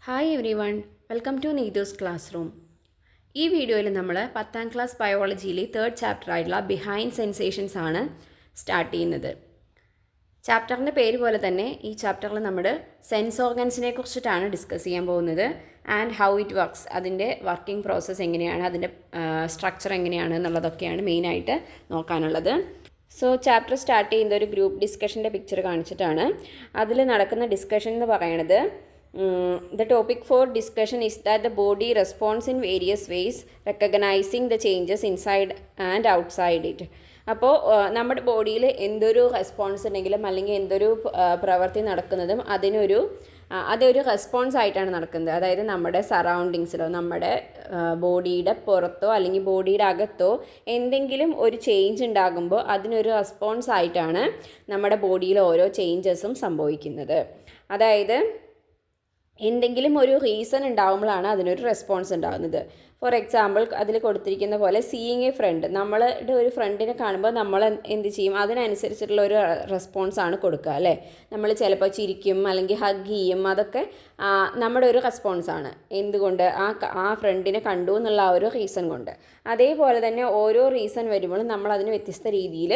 Hi everyone, welcome to Neethu's classroom. ഈ വീഡിയോയിൽ നമ്മൾ 10ാം ക്ലാസ് ബയോളജിയിലെ 3rd ചാപ്റ്ററായിട്ടുള്ള ബിഹൈൻഡ് സെൻസേഷൻസ് ആണ് സ്റ്റാർട്ട് ചെയ്യുന്നത്. ചാപ്റ്ററിൻ്റെ പേര് പോലെ തന്നെ ഈ ചാപ്റ്ററിൽ നമ്മൾ സെൻസ് ഓർഗൻസിനെ കുറിച്ചിട്ടാണ് ഡിസ്കസ് ചെയ്യാൻ പോകുന്നത്. ആൻഡ് ഹൗ ഇറ്റ് വർക്ക്സ്, അതിൻ്റെ വർക്കിംഗ് പ്രോസസ്സ് എങ്ങനെയാണ്, അതിൻ്റെ സ്ട്രക്ചർ എങ്ങനെയാണ് എന്നുള്ളതൊക്കെയാണ് മെയിനായിട്ട് നോക്കാനുള്ളത്. സോ ചാപ്റ്റർ സ്റ്റാർട്ട് ചെയ്യുന്ന ഒരു ഗ്രൂപ്പ് ഡിസ്കഷൻ്റെ പിക്ചർ കാണിച്ചിട്ടാണ്. അതിൽ നടക്കുന്ന ഡിസ്കഷൻ എന്ന് പറയുന്നത് the topic for discussion is that the body responds in various ways, recognizing the changes inside and outside it. അപ്പോൾ നമ്മുടെ ബോഡിയിൽ എന്തൊരു റെസ്പോൺസ് ഉണ്ടെങ്കിലും അല്ലെങ്കിൽ എന്തൊരു പ്രവൃത്തി നടക്കുന്നതും അതൊരു റെസ്പോൺസ് ആയിട്ടാണ് നടക്കുന്നത്. അതായത് നമ്മുടെ സറൗണ്ടിങ്സിലോ നമ്മുടെ ബോഡിയുടെ പുറത്തോ അല്ലെങ്കിൽ ബോഡിയുടെ അകത്തോ എന്തെങ്കിലും ഒരു ചേഞ്ച് ഉണ്ടാകുമ്പോൾ അതിനൊരു റെസ്പോൺസ് ആയിട്ടാണ് നമ്മുടെ ബോഡിയിൽ ഓരോ ചേഞ്ചസും സംഭവിക്കുന്നത്. അതായത് എന്തെങ്കിലും ഒരു റീസൺ ഉണ്ടാകുമ്പോഴാണ് അതിനൊരു റെസ്പോൺസ് ഉണ്ടാകുന്നത്. ഫോർ എക്സാമ്പിൾ അതിൽ കൊടുത്തിരിക്കുന്ന പോലെ സീയിങ് എ ഫ്രണ്ട്, നമ്മളുടെ ഒരു ഫ്രണ്ടിനെ കാണുമ്പോൾ നമ്മൾ എന്ത് ചെയ്യും, അതിനനുസരിച്ചിട്ടുള്ള ഒരു റെസ്പോൺസാണ് കൊടുക്കുക അല്ലേ. നമ്മൾ ചിലപ്പോൾ ചിരിക്കും അല്ലെങ്കിൽ ഹഗ് ചെയ്യും, അതൊക്കെ നമ്മുടെ ഒരു റെസ്പോൺസാണ്. എന്തുകൊണ്ട്, ആ ഫ്രണ്ടിനെ കണ്ടു എന്നുള്ള ആ ഒരു റീസൺ കൊണ്ട്. അതേപോലെ തന്നെ ഓരോ റീസൺ വരുമ്പോഴും നമ്മൾ അതിന് വ്യത്യസ്ത രീതിയിൽ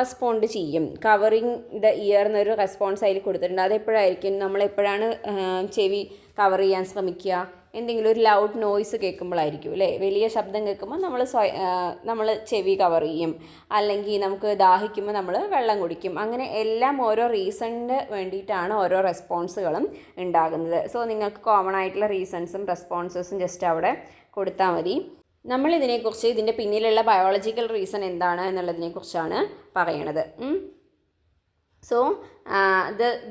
റെസ്പോണ്ട് ചെയ്യും. കവറിങ് ദ ഇയർ എന്നൊരു റെസ്പോൺസ് അതിൽ കൊടുത്തിട്ടുണ്ട്. അതെപ്പോഴായിരിക്കും, നമ്മളെപ്പോഴാണ് ചെവി കവർ ചെയ്യാൻ ശ്രമിക്കുക, എന്തെങ്കിലും ഒരു ലൗഡ് നോയ്സ് കേൾക്കുമ്പോഴായിരിക്കും അല്ലേ. വലിയ ശബ്ദം കേൾക്കുമ്പോൾ നമ്മൾ ചെവി കവർ ചെയ്യും, അല്ലെങ്കിൽ നമുക്ക് ദാഹിക്കുമ്പോൾ നമ്മൾ വെള്ളം കുടിക്കും. അങ്ങനെ എല്ലാം ഓരോ റീസണിന് വേണ്ടിയിട്ടാണ് ഓരോ റെസ്പോൺസുകളും ഉണ്ടാകുന്നത്. സോ നിങ്ങൾക്ക് കോമൺ ആയിട്ടുള്ള റീസൺസും റെസ്പോൺസസും ജസ്റ്റ് അവിടെ കൊടുത്താൽ മതി. നമ്മളിതിനെക്കുറിച്ച് ഇതിൻ്റെ പിന്നിലുള്ള ബയോളജിക്കൽ റീസൺ എന്താണ് എന്നുള്ളതിനെക്കുറിച്ചാണ് പറയണത്. So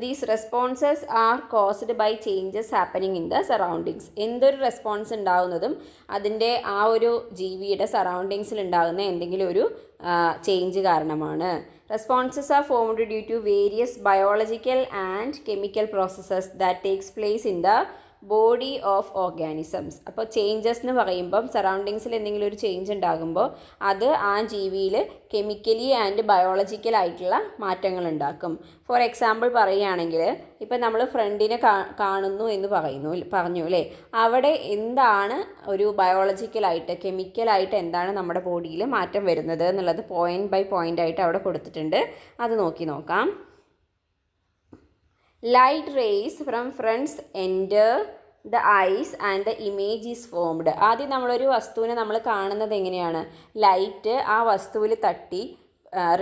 these responses are caused by changes happening in the surroundings. എന്തൊരു റെസ്പോൺസ് ഉണ്ടാകുന്നതും അതിൻ്റെ ആ ഒരു ജീവിയുടെ സറൗണ്ടിങ്സിൽ ഉണ്ടാകുന്ന എന്തെങ്കിലും ഒരു ചേഞ്ച് കാരണമാണ്. Responses are formed due to various biological and chemical processes that takes place in the body of organisms. അപ്പോൾ ചേഞ്ചസ് എന്ന് പറയുമ്പം സറൗണ്ടിങ്സിൽ എന്തെങ്കിലും ഒരു ചേഞ്ച് ഉണ്ടാകുമ്പോൾ അത് ആ ജീവിയിൽ കെമിക്കലി ആൻഡ് ബയോളജിക്കലായിട്ടുള്ള മാറ്റങ്ങൾ ഉണ്ടാക്കും. ഫോർ എക്സാമ്പിൾ പറയുകയാണെങ്കിൽ ഇപ്പം നമ്മൾ ഫ്രണ്ടിനെ കാണുന്നു എന്ന് പറഞ്ഞു അല്ലേ. അവിടെ എന്താണ് ഒരു ബയോളജിക്കലായിട്ട് കെമിക്കലായിട്ട് എന്താണ് നമ്മുടെ ബോഡിയിൽ മാറ്റം വരുന്നത് എന്നുള്ളത് പോയിൻ്റ് ബൈ പോയിൻ്റ് ആയിട്ട് അവിടെ കൊടുത്തിട്ടുണ്ട്. അത് നോക്കാം. Light rays from friends enter the eyes and the image is formed. ആദ്യം നമ്മളൊരു വസ്തുവിനെ നമ്മൾ കാണുന്നത് എങ്ങനെയാണ്, ലൈറ്റ് ആ വസ്തുവിൽ തട്ടി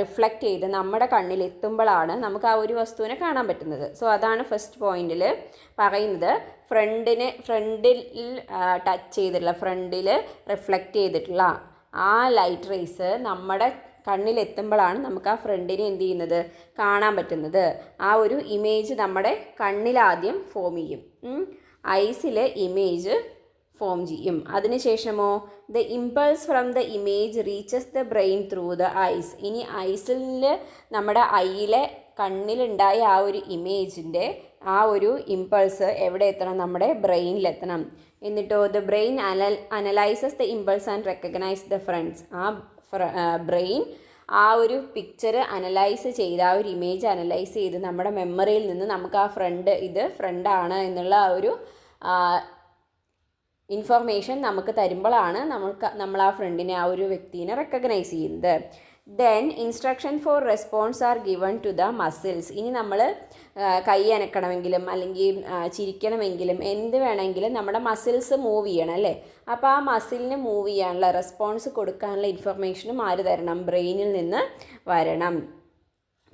റിഫ്ലക്റ്റ് ചെയ്ത് നമ്മുടെ കണ്ണിൽ എത്തുമ്പോഴാണ് നമുക്ക് ആ ഒരു വസ്തുവിനെ കാണാൻ പറ്റുന്നത്. സോ അതാണ് ഫസ്റ്റ് പോയിന്റിൽ പറയുന്നത്. ഫ്രണ്ടിൽ ടച്ച് ചെയ്തിട്ടുള്ള, ഫ്രണ്ടിൽ റിഫ്ലക്റ്റ് ചെയ്തിട്ടുള്ള ആ ലൈറ്റ് റേസ് നമ്മുടെ കണ്ണിലെത്തുമ്പോഴാണ് നമുക്ക് ആ ഫ്രണ്ടിനെ എന്ത് ചെയ്യുന്നത്, കാണാൻ പറ്റുന്നത്. ആ ഒരു ഇമേജ് നമ്മുടെ കണ്ണിലാദ്യം ഫോം ചെയ്യും, ഐസിൽ ഇമേജ് ഫോം ചെയ്യും. അതിനുശേഷമോ the impulse from the image reaches the brain through the eyes. ഇനി ഐസിൽ നമ്മുടെ ഐയിലെ കണ്ണിലുണ്ടായ ആ ഒരു ഇമേജിൻ്റെ ആ ഒരു ഇമ്പൾസ് എവിടെ എത്തണം, നമ്മുടെ ബ്രെയിനിലെത്തണം. എന്നിട്ടോ the brain analyses the impulse and recognise the friends. ആ ബ്രെയിൻ ആ ഒരു പിക്ചർ അനലൈസ് ചെയ്ത്, ആ ഒരു ഇമേജ് അനലൈസ് ചെയ്ത് നമ്മുടെ മെമ്മറിയിൽ നിന്ന് നമുക്ക് ആ ഇത് ഫ്രണ്ടാണ് എന്നുള്ള ആ ഒരു ഇൻഫർമേഷൻ നമുക്ക് തരുമ്പോഴാണ് നമ്മൾ ആ ഫ്രണ്ടിനെ, ആ ഒരു വ്യക്തിനെ റെക്കഗ്നൈസ് ചെയ്യുന്നത്. Then instruction for response are given to the muscles. ഇനി നമ്മൾ കൈ അനക്കണമെങ്കിലും അല്ലെങ്കിൽ ചിരിക്കണമെങ്കിലും എന്ത് വേണമെങ്കിലും നമ്മുടെ മസിൽസ് മൂവ് ചെയ്യണം അല്ലേ. അപ്പോൾ ആ മസിലിന് മൂവ് ചെയ്യാനുള്ള, റെസ്പോൺസ് കൊടുക്കാനുള്ള ഇൻഫർമേഷനും ആര് തരണം, ബ്രെയിനിൽ നിന്ന് വരണം.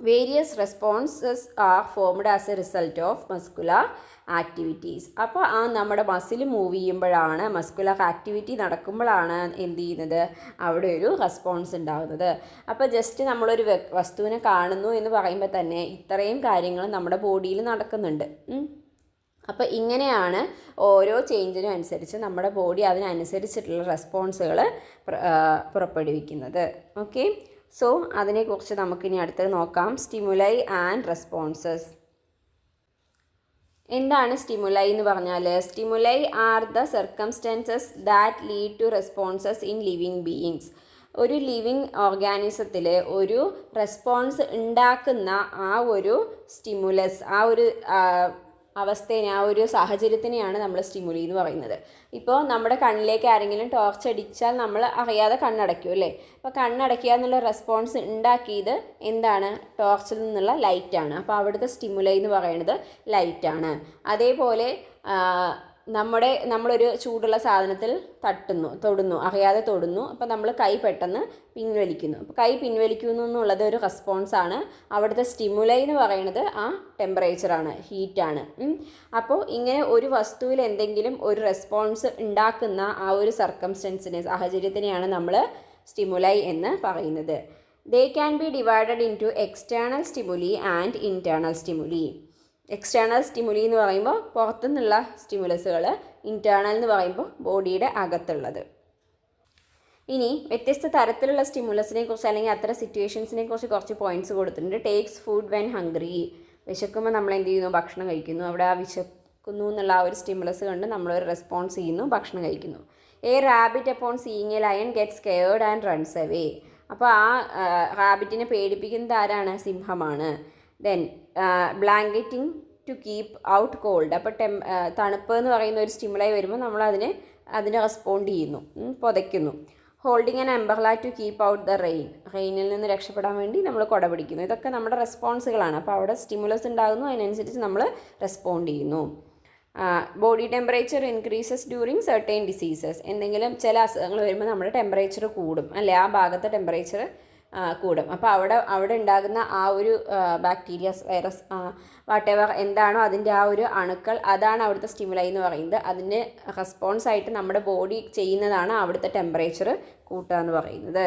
Various responses are formed as A result of muscular activities. അപ്പോൾ ആ നമ്മുടെ മസിൽ മൂവ് ചെയ്യുമ്പോഴാണ്, മസ്കുലർ ആക്ടിവിറ്റി നടക്കുമ്പോഴാണ് എന്ത് ചെയ്യുന്നത്, അവിടെ ഒരു റെസ്പോൺസ് ഉണ്ടാകുന്നത്. അപ്പോൾ ജസ്റ്റ് നമ്മളൊരു വസ്തുവിനെ കാണുന്നു എന്ന് പറയുമ്പോൾ തന്നെ ഇത്രയും കാര്യങ്ങൾ നമ്മുടെ ബോഡിയിൽ നടക്കുന്നുണ്ട്. അപ്പോൾ ഇങ്ങനെയാണ് ഓരോ ചേഞ്ചിനും അനുസരിച്ച് നമ്മുടെ ബോഡി അതിനനുസരിച്ചിട്ടുള്ള റെസ്പോൺസുകൾ പുറപ്പെടുവിക്കുന്നത്. ഓക്കെ, സോ അതിനെക്കുറിച്ച് നമുക്കിനി അടുത്തത് നോക്കാം. Stimuli and responses. എന്താണ് സ്റ്റിമുലൈ എന്ന് പറഞ്ഞാൽ, stimuli are the circumstances that lead to responses in living beings. ഒരു ലിവിങ് ഓർഗാനിസത്തിൽ ഒരു റെസ്പോൺസ് ഉണ്ടാക്കുന്ന ആ ഒരു സ്റ്റിമുലസ്, ആ ഒരു അവസ്ഥയെ ആ ഒരു സാഹചര്യത്തിനെയാണ് നമ്മൾ സ്റ്റിമുലി എന്ന് പറയുന്നത്. ഇപ്പോൾ നമ്മുടെ കണ്ണിലേക്ക് ആരെങ്കിലും ടോർച്ച് അടിച്ചാൽ നമ്മൾ അറിയാതെ കണ്ണടയ്ക്കും അല്ലേ. അപ്പോൾ കണ്ണടയ്ക്കുക എന്നുള്ള റെസ്പോൺസ് ഉണ്ടാക്കിയത് എന്താണ്? ടോർച്ചിൽ നിന്നുള്ള ലൈറ്റാണ്. അപ്പോൾ അവിടുത്തെ സ്റ്റിമുലൈ എന്ന് പറയുന്നത് ലൈറ്റാണ്. അതേപോലെ നമ്മളൊരു ചൂടുള്ള സാധനത്തിൽ തൊടുന്നു, അറിയാതെ തൊടുന്നു. അപ്പോൾ നമ്മൾ കൈ പെട്ടെന്ന് പിൻവലിക്കുന്നു. അപ്പോൾ കൈ പിൻവലിക്കുന്നു എന്നുള്ളത് ഒരു റെസ്പോൺസാണ്. അവിടുത്തെ സ്റ്റിമുലൈ എന്ന് പറയുന്നത് ആ ടെമ്പറേച്ചറാണ്, ഹീറ്റാണ്. അപ്പോൾ ഇങ്ങനെ ഒരു വസ്തുവിൽ എന്തെങ്കിലും ഒരു റെസ്പോൺസ് ഉണ്ടാക്കുന്ന ആ ഒരു സാഹചര്യത്തിനെയാണ് നമ്മൾ സ്റ്റിമുലൈ എന്ന് പറയുന്നത്. They can be divided into external stimuli and internal stimuli. External stimuli എന്ന് പറയുമ്പോൾ പുറത്തുനിന്നുള്ള സ്റ്റിമുലസുകൾ, ഇൻറ്റേർണൽ എന്ന് പറയുമ്പോൾ ബോഡിയുടെ അകത്തുള്ളത്. ഇനി വ്യത്യസ്ത തരത്തിലുള്ള സ്റ്റിമുലസിനെ കുറിച്ച് അല്ലെങ്കിൽ അത്തരം സിറ്റുവേഷൻസിനെ കുറിച്ച് കുറച്ച് പോയിന്റ്സ് കൊടുത്തിട്ടുണ്ട്. Takes food when hungry. വിശക്കുമ്പോൾ നമ്മൾ എന്ത് ചെയ്യുന്നു? ഭക്ഷണം കഴിക്കുന്നു. അവിടെ ആ വിശക്കുന്നു എന്നുള്ള ആ ഒരു സ്റ്റിമുലസ് കണ്ട് നമ്മളൊരു റെസ്പോൺസ് ചെയ്യുന്നു, ഭക്ഷണം കഴിക്കുന്നു. A rabbit upon seeing a lion gets scared and runs away. അപ്പോൾ ആ റാബിറ്റിനെ പേടിപ്പിക്കുന്നത് ആരാണ്? സിംഹമാണ്. Then blanketing to keep out cold. അപ്പോൾ തണുപ്പ് എന്ന് പറയുന്ന ഒരു സ്റ്റിമുലൈ വരുമ്പോൾ നമ്മൾ അതിനെ റെസ്പോണ്ട് ചെയ്യുന്നു, പുതയ്ക്കുന്നു. Holding an umbrella to keep out the റെയിനിൽ നിന്ന് രക്ഷപ്പെടാൻ വേണ്ടി നമ്മൾ കുട പിടിക്കുന്നു. ഇതൊക്കെ നമ്മുടെ റെസ്പോൺസുകളാണ്. അപ്പോൾ അവിടെ സ്റ്റിമുലസ് ഉണ്ടാകുന്നു, അതിനനുസരിച്ച് നമ്മൾ റെസ്പോണ്ട് ചെയ്യുന്നു. Body temperature increases during certain diseases. എന്തെങ്കിലും ചില അസുഖങ്ങൾ വരുമ്പോൾ നമ്മുടെ ടെമ്പറേച്ചർ കൂടും അല്ലേ, ആ ഭാഗത്തെ ടെമ്പറേച്ചർ കൂടും. അപ്പോൾ അവിടെ ഉണ്ടാകുന്ന ആ ഒരു ബാക്ടീരിയാസ്, വൈറസ്, വാട്ടെവർ എന്താണോ അതിൻ്റെ ആ ഒരു അണുക്കൾ, അതാണ് അവിടുത്തെ സ്റ്റിമുലൈ എന്ന് പറയുന്നത്. അതിന് റെസ്പോൺസായിട്ട് നമ്മുടെ ബോഡി ചെയ്യുന്നതാണ് അവിടുത്തെ ടെമ്പറേച്ചർ കൂട്ടുക എന്ന് പറയുന്നത്.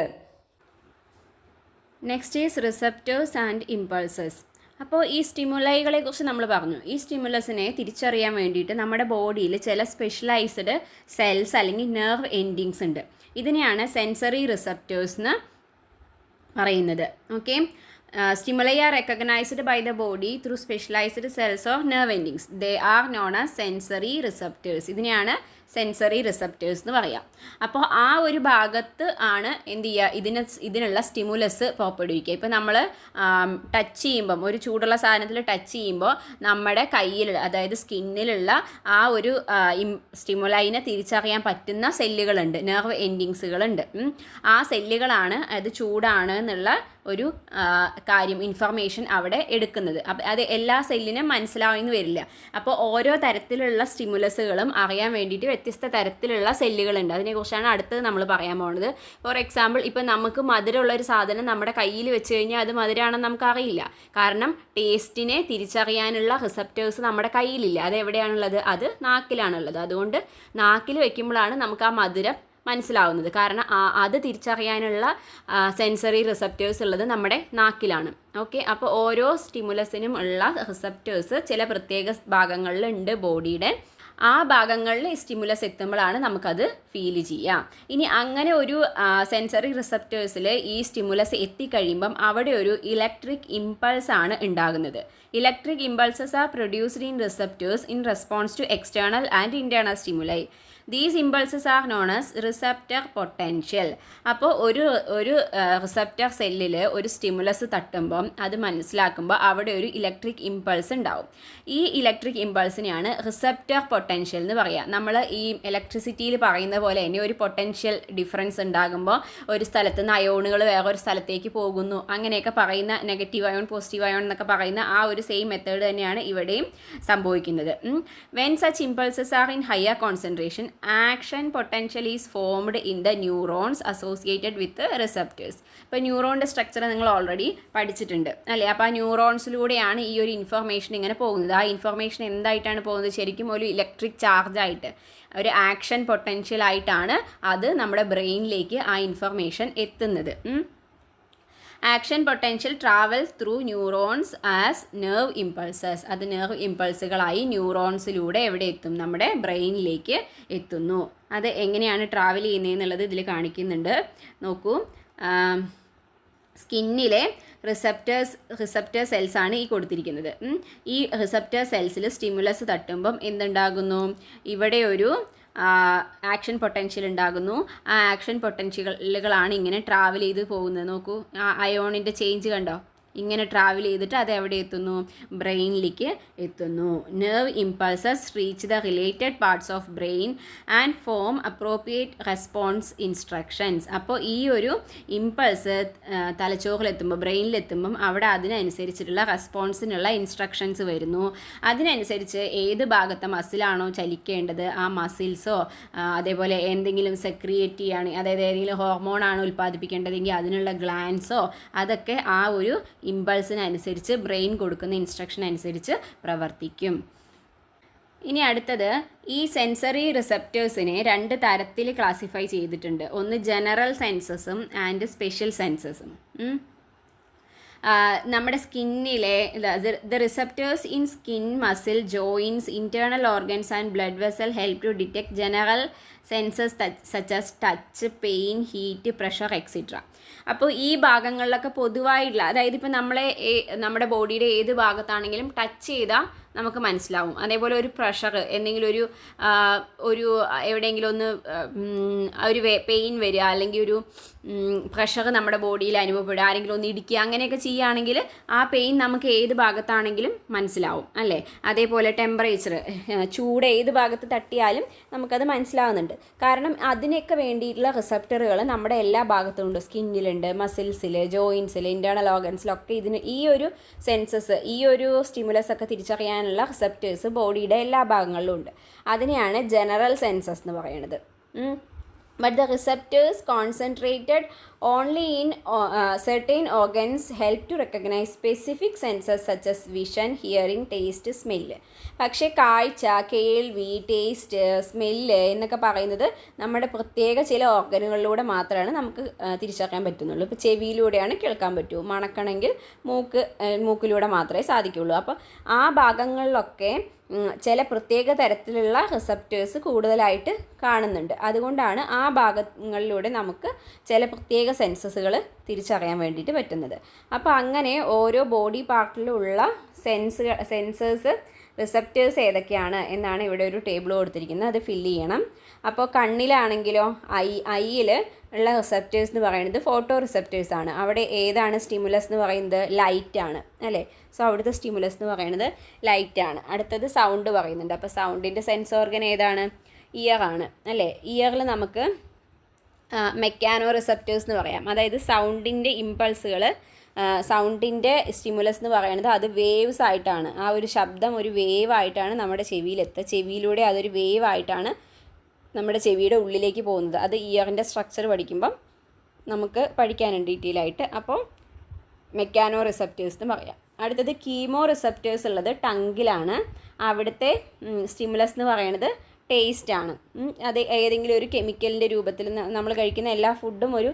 Next is receptors and impulses. അപ്പോൾ ഈ സ്റ്റിമുലൈകളെ കുറിച്ച് നമ്മൾ പറഞ്ഞു. ഈ സ്റ്റിമുലസിനെ തിരിച്ചറിയാൻ വേണ്ടിയിട്ട് നമ്മുടെ ബോഡിയിൽ ചില സ്പെഷ്യലൈസ്ഡ് സെൽസ് അല്ലെങ്കിൽ നെർവ് എൻഡിങ്സ് ഉണ്ട്. ഇതിനെയാണ് സെൻസറി റിസപ്റ്റേഴ്സ് എന്ന് പറയുന്നത്. Okay, stimuli are recognized by the body through specialized cells or nerve endings. They are known as sensory receptors. ഇതിനെയാണ് സെൻസറി റിസപ്റ്റേഴ്സ് എന്ന് പറയാം. അപ്പോൾ ആ ഒരു ഭാഗത്ത് ആണ് എന്ത് ചെയ്യുക, ഇതിനുള്ള സ്റ്റിമുലസ് പുറപ്പെടുവിക്കുക. ഇപ്പോൾ നമ്മൾ ടച്ച് ചെയ്യുമ്പം, ഒരു ചൂടുള്ള സാധനത്തിൽ ടച്ച് ചെയ്യുമ്പോൾ നമ്മുടെ കയ്യിലുള്ള, അതായത് സ്കിന്നിലുള്ള ആ ഒരു സ്റ്റിമുലൈനെ തിരിച്ചറിയാൻ പറ്റുന്ന സെല്ലുകളുണ്ട്, നെർവ് എൻഡിങ്സുകളുണ്ട്. ആ സെല്ലുകളാണ് അത് ചൂടാണ് എന്നുള്ള ഒരു കാര്യം, ഇൻഫർമേഷൻ അവിടെ എടുക്കുന്നത്. അത് എല്ലാ സെല്ലിനും മനസ്സിലാവുമെന്ന് വരില്ല. അപ്പോൾ ഓരോ തരത്തിലുള്ള സ്റ്റിമുലസുകളും അറിയാൻ വേണ്ടിയിട്ട് വ്യത്യസ്ത തരത്തിലുള്ള സെല്ലുകളുണ്ട്. അതിനെക്കുറിച്ചാണ് അടുത്തത് നമ്മൾ പറയാൻ പോകുന്നത്. ഫോർ എക്സാമ്പിൾ, ഇപ്പോൾ നമുക്ക് മധുരമുള്ളൊരു സാധനം നമ്മുടെ കയ്യിൽ വെച്ച് കഴിഞ്ഞാൽ അത് മധുരമാണെന്ന് നമുക്കറിയില്ല. കാരണം ടേസ്റ്റിനെ തിരിച്ചറിയാനുള്ള റിസപ്റ്റേഴ്സ് നമ്മുടെ കയ്യിലില്ല. അത് എവിടെയാണുള്ളത്? അത് നാക്കിലാണുള്ളത്. അതുകൊണ്ട് നാക്കിൽ വെക്കുമ്പോഴാണ് നമുക്ക് ആ മധുരം മനസ്സിലാവുന്നത്. കാരണം അത് തിരിച്ചറിയാനുള്ള സെൻസറി റിസപ്റ്റേഴ്സ് ഉള്ളത് നമ്മുടെ നാക്കിലാണ്. ഓക്കെ, അപ്പോൾ ഓരോ സ്റ്റിമുലസിനും ഉള്ള റിസപ്റ്റേഴ്സ് ചില പ്രത്യേക ഭാഗങ്ങളിലുണ്ട് ബോഡിയുടെ. ആ ഭാഗങ്ങളിൽ സ്റ്റിമുലസ് എത്തുമ്പോഴാണ് നമുക്കത് ഫീൽ ചെയ്യാം. ഇനി അങ്ങനെ ഒരു സെൻസറി റിസപ്റ്റേഴ്സിൽ ഈ സ്റ്റിമുലസ് എത്തിക്കഴിയുമ്പം അവിടെ ഒരു ഇലക്ട്രിക് ഇമ്പൾസ് ആണ് ഉണ്ടാകുന്നത്. Electric impulses are produced in receptors in response to external and internal stimuli. These impulses are known as receptor potential. അപ്പോൾ ഒരു റിസപ്റ്റർ സെല്ലിൽ ഒരു സ്റ്റിമുലസ് തട്ടുമ്പം അത് മനസ്സിലാക്കുമ്പോൾ അവിടെ ഒരു ഇലക്ട്രിക് ഇമ്പൾസ് ഉണ്ടാവും. ഈ ഇലക്ട്രിക് ഇമ്പൾസിനെയാണ് റിസപ്റ്റർ പൊട്ടൻഷ്യൽ എന്ന് പറയുക. നമ്മൾ ഈ ഇലക്ട്രിസിറ്റിയിൽ പറയുന്ന പോലെ തന്നെ ഒരു പൊട്ടൻഷ്യൽ ഡിഫറൻസ് ഉണ്ടാകുമ്പോൾ ഒരു സ്ഥലത്ത് നിന്ന് അയോണുകൾ വേറൊരു സ്ഥലത്തേക്ക് പോകുന്നു, അങ്ങനെയൊക്കെ പറയുന്ന, നെഗറ്റീവ് അയോൺ പോസിറ്റീവ് അയോൺ എന്നൊക്കെ പറയുന്ന ആ ഒരു സെയിം മെത്തേഡ് തന്നെയാണ് ഇവിടെയും സംഭവിക്കുന്നത്. When such impulses are in higher concentration, action potential is formed in the neurons associated with receptors. ഇപ്പോൾ ന്യൂറോണിൻ്റെ സ്ട്രക്ചർ നിങ്ങൾ ഓൾറെഡി പഠിച്ചിട്ടുണ്ട് അല്ലേ. അപ്പോൾ ആ ന്യൂറോൺസിലൂടെയാണ് ഈ ഒരു ഇൻഫർമേഷൻ ഇങ്ങനെ പോകുന്നത്. ആ ഇൻഫർമേഷൻ എന്തായിട്ടാണ് പോകുന്നത്? ശരിക്കും ഒരു ഇലക്ട്രിക് ചാർജായിട്ട്, ഒരു ആക്ഷൻ പൊട്ടൻഷ്യൽ ആയിട്ടാണ് അത് നമ്മുടെ ബ്രെയിനിലേക്ക് ആ ഇൻഫർമേഷൻ എത്തുന്നത്. Action potential travels through neurons as nerve impulses. അത് നെർവ് ഇമ്പൾസുകളായി ന്യൂറോൺസിലൂടെ എവിടെ എത്തും? നമ്മുടെ ബ്രെയിനിലേക്ക് എത്തുന്നു. അത് എങ്ങനെയാണ് ട്രാവൽ ചെയ്യുന്നതെന്നുള്ളത് ഇതിൽ കാണിക്കുന്നുണ്ട്. നോക്കൂ, സ്കിന്നിലെ റിസപ്റ്റർ സെൽസ് ആണ് ഈ കൊടുത്തിരിക്കുന്നത്. ഈ റിസപ്റ്റർ സെൽസിൽ സ്റ്റിമുലസ് തട്ടുമ്പം എന്തുണ്ടാകുന്നു? ഇവിടെ ഒരു ആക്ഷൻ പൊട്ടൻഷ്യൽ ഉണ്ടാകുന്നു. ആ ആക്ഷൻ പൊട്ടൻഷ്യലുകളാണ് ഇങ്ങനെ ട്രാവൽ ചെയ്ത് പോകുന്നത്. നോക്കൂ, ആ അയോണിൻ്റെ ചേഞ്ച് കണ്ടോ? ഇങ്ങനെ ട്രാവൽ ചെയ്തിട്ട് അത് എവിടെ എത്തുന്നു? ബ്രെയിനിലേക്ക് എത്തുന്നു. Nerve impulses reach the related parts of brain and form appropriate response instructions. അപ്പോൾ ഈ ഒരു ഇമ്പൾസ് തലച്ചോറിലെത്തുമ്പോൾ, ബ്രെയിനിലെത്തുമ്പം അവിടെ അതിനനുസരിച്ചിട്ടുള്ള റെസ്പോൺസിനുള്ള ഇൻസ്ട്രക്ഷൻസ് വരുന്നു. അതിനനുസരിച്ച് ഏത് ഭാഗത്തെ മസിലാണോ ചലിക്കേണ്ടത് ആ മസിൽസോ അതേപോലെ എന്തെങ്കിലും സെക്രിയേറ്റ് ചെയ്യുകയാണെങ്കിൽ, അതായത് ഏതെങ്കിലും ഹോർമോണാണ് ഉൽപ്പാദിപ്പിക്കേണ്ടതെങ്കിൽ അതിനുള്ള ഗ്ലാൻസോ അതൊക്കെ ആ ഒരു ഇമ്പൾസിനനുസരിച്ച് ബ്രെയിൻ കൊടുക്കുന്ന ഇൻസ്ട്രക്ഷൻ അനുസരിച്ച് പ്രവർത്തിക്കും. ഇനി അടുത്തത്, ഈ സെൻസറി റിസപ്റ്റേഴ്സിനെ 2 തരത്തിൽ ക്ലാസിഫൈ ചെയ്തിട്ടുണ്ട്. ഒന്ന് ജനറൽ സെൻസസും ആൻഡ് സ്പെഷ്യൽ സെൻസസും. നമ്മുടെ സ്കിന്നിലെ the receptors in skin, muscle, joints, internal organs and blood vessel help to detect general senses such as touch, pain, heat, pressure etcetera. അപ്പോൾ ഈ ഭാഗങ്ങളിലൊക്കെ പൊതുവായിട്ടുള്ള, അതായത് ഇപ്പോൾ നമ്മുടെ ബോഡിയുടെ ഏത് ഭാഗത്താണെങ്കിലും ടച്ച് ചെയ്താൽ നമുക്ക് മനസ്സിലാവും. അതേപോലെ ഒരു പ്രഷർ, എന്തെങ്കിലും ഒരു എവിടെയെങ്കിലും ഒന്ന് ഒരു പെയിൻ വരിക, അല്ലെങ്കിൽ ഒരു പ്രഷർ നമ്മുടെ ബോഡിയിൽ അനുഭവപ്പെടുക, ആരെങ്കിലും ഒന്ന് ഇടിക്കുക, അങ്ങനെയൊക്കെ ചെയ്യുകയാണെങ്കിൽ ആ പെയിൻ നമുക്ക് ഏത് ഭാഗത്താണെങ്കിലും മനസ്സിലാവും അല്ലേ. അതേപോലെ ടെമ്പറേച്ചർ, ചൂട് ഏത് ഭാഗത്ത് തട്ടിയാലും നമുക്കത് മനസ്സിലാവുന്നുണ്ട്. കാരണം അതിനൊക്കെ വേണ്ടിയിട്ടുള്ള റിസപ്റ്ററുകൾ നമ്മുടെ എല്ലാ ഭാഗത്തും ഉണ്ട്. സ്കിന്നിലുണ്ട്, മസിൽസിൽ, ജോയിൻസിൽ, ഇൻറ്റേർണൽ ഓർഗൻസിലൊക്കെ ഇതിന് ഈ ഒരു സെൻസസ്, ഈ ഒരു സ്റ്റിമുലസ് ഒക്കെ തിരിച്ചറിയാനുള്ള റിസപ്റ്റേഴ്സ് ബോഡിയുടെ എല്ലാ ഭാഗങ്ങളിലും ഉണ്ട്. അതിനെയാണ് ജനറൽ സെൻസസ് എന്ന് പറയുന്നത്. But the receptors concentrated only in certain organs help to recognize specific senses such as vision, hearing, taste, smell. പക്ഷേ കാഴ്ച, കേൾവി, ടേസ്റ്റ്, സ്മെല്ല് എന്നൊക്കെ പറയുന്നത് നമ്മുടെ പ്രത്യേക ചില ഓർഗനുകളിലൂടെ മാത്രമാണ് നമുക്ക് തിരിച്ചറിയാൻ പറ്റുന്നുള്ളൂ. ഇപ്പോൾ ചെവിയിലൂടെയാണ് കേൾക്കാൻ പറ്റൂ, മണക്കണമെങ്കിൽ മൂക്കിലൂടെ മാത്രമേ സാധിക്കുകയുള്ളൂ. അപ്പോൾ ആ ഭാഗങ്ങളിലൊക്കെ ചില പ്രത്യേക തരത്തിലുള്ള റിസപ്റ്റേഴ്സ് കൂടുതലായിട്ട് കാണുന്നുണ്ട്. അതുകൊണ്ടാണ് ആ ഭാഗങ്ങളിലൂടെ നമുക്ക് ചില പ്രത്യേക സെൻസസുകൾ തിരിച്ചറിയാൻ വേണ്ടിയിട്ട് പറ്റുന്നത്. അപ്പോൾ അങ്ങനെ ഓരോ ബോഡി പാർട്ടിലുള്ള സെൻസേഴ്സ്, റിസപ്റ്റേഴ്സ് ഏതൊക്കെയാണ് എന്നാണ് ഇവിടെ ഒരു ടേബിൾ കൊടുത്തിരിക്കുന്നത്. അത് ഫില്ല് ചെയ്യണം. അപ്പോൾ കണ്ണിലാണെങ്കിലോ ഐയിൽ ഉള്ള റിസപ്റ്റേഴ്സ് എന്ന് പറയുന്നത് ഫോട്ടോ റിസപ്റ്റേഴ്സ് ആണ്. അവിടെ ഏതാണ് സ്റ്റിമുലസ് എന്ന് പറയുന്നത്? ലൈറ്റ് ആണ് അല്ലേ. സോ അവിടുത്തെ സ്റ്റിമുലസ് എന്ന് പറയുന്നത് ലൈറ്റ് ആണ്. അടുത്തത് സൗണ്ട് പറയുന്നുണ്ട്. അപ്പോൾ സൗണ്ടിൻ്റെ സെൻസ് ഓർഗൻ ഏതാണ്? ഇയർ ആണ് അല്ലേ. ഇയറിൽ നമുക്ക് മെക്കാനോ റിസപ്റ്റേഴ്സ് എന്ന് പറയാം. അതായത് സൗണ്ടിൻ്റെ ഇമ്പൾസുകൾ, സൗണ്ടിൻ്റെ സ്റ്റിമുലസ് എന്ന് പറയുന്നത് അത് വേവ്സ് ആയിട്ടാണ്. ആ ഒരു ശബ്ദം ഒരു വേവ് ആയിട്ടാണ് നമ്മുടെ ചെവിയിലെത്തുക. ചെവിയിലൂടെ അതൊരു വേവ് ആയിട്ടാണ് നമ്മുടെ ചെവിയുടെ ഉള്ളിലേക്ക് പോകുന്നത്. അത് ഇയറിൻ്റെ സ്ട്രക്ചർ പഠിക്കുമ്പം നമുക്ക് പഠിക്കാനുണ്ട് ഡീറ്റെയിൽ ആയിട്ട്. അപ്പോൾ മെക്കാനോ റിസപ്റ്റേഴ്സ് എന്ന് പറയാം. അടുത്തത് കീമോ റിസപ്റ്റേഴ്സ് ഉള്ളത് ടങ്കിലാണ്. അവിടുത്തെ സ്റ്റിമുലസ് എന്ന് പറയുന്നത് ടേസ്റ്റ് ആണ്. അത് ഏതെങ്കിലും ഒരു കെമിക്കലിൻ്റെ രൂപത്തിൽ നമ്മൾ കഴിക്കുന്ന എല്ലാ ഫുഡും ഒരു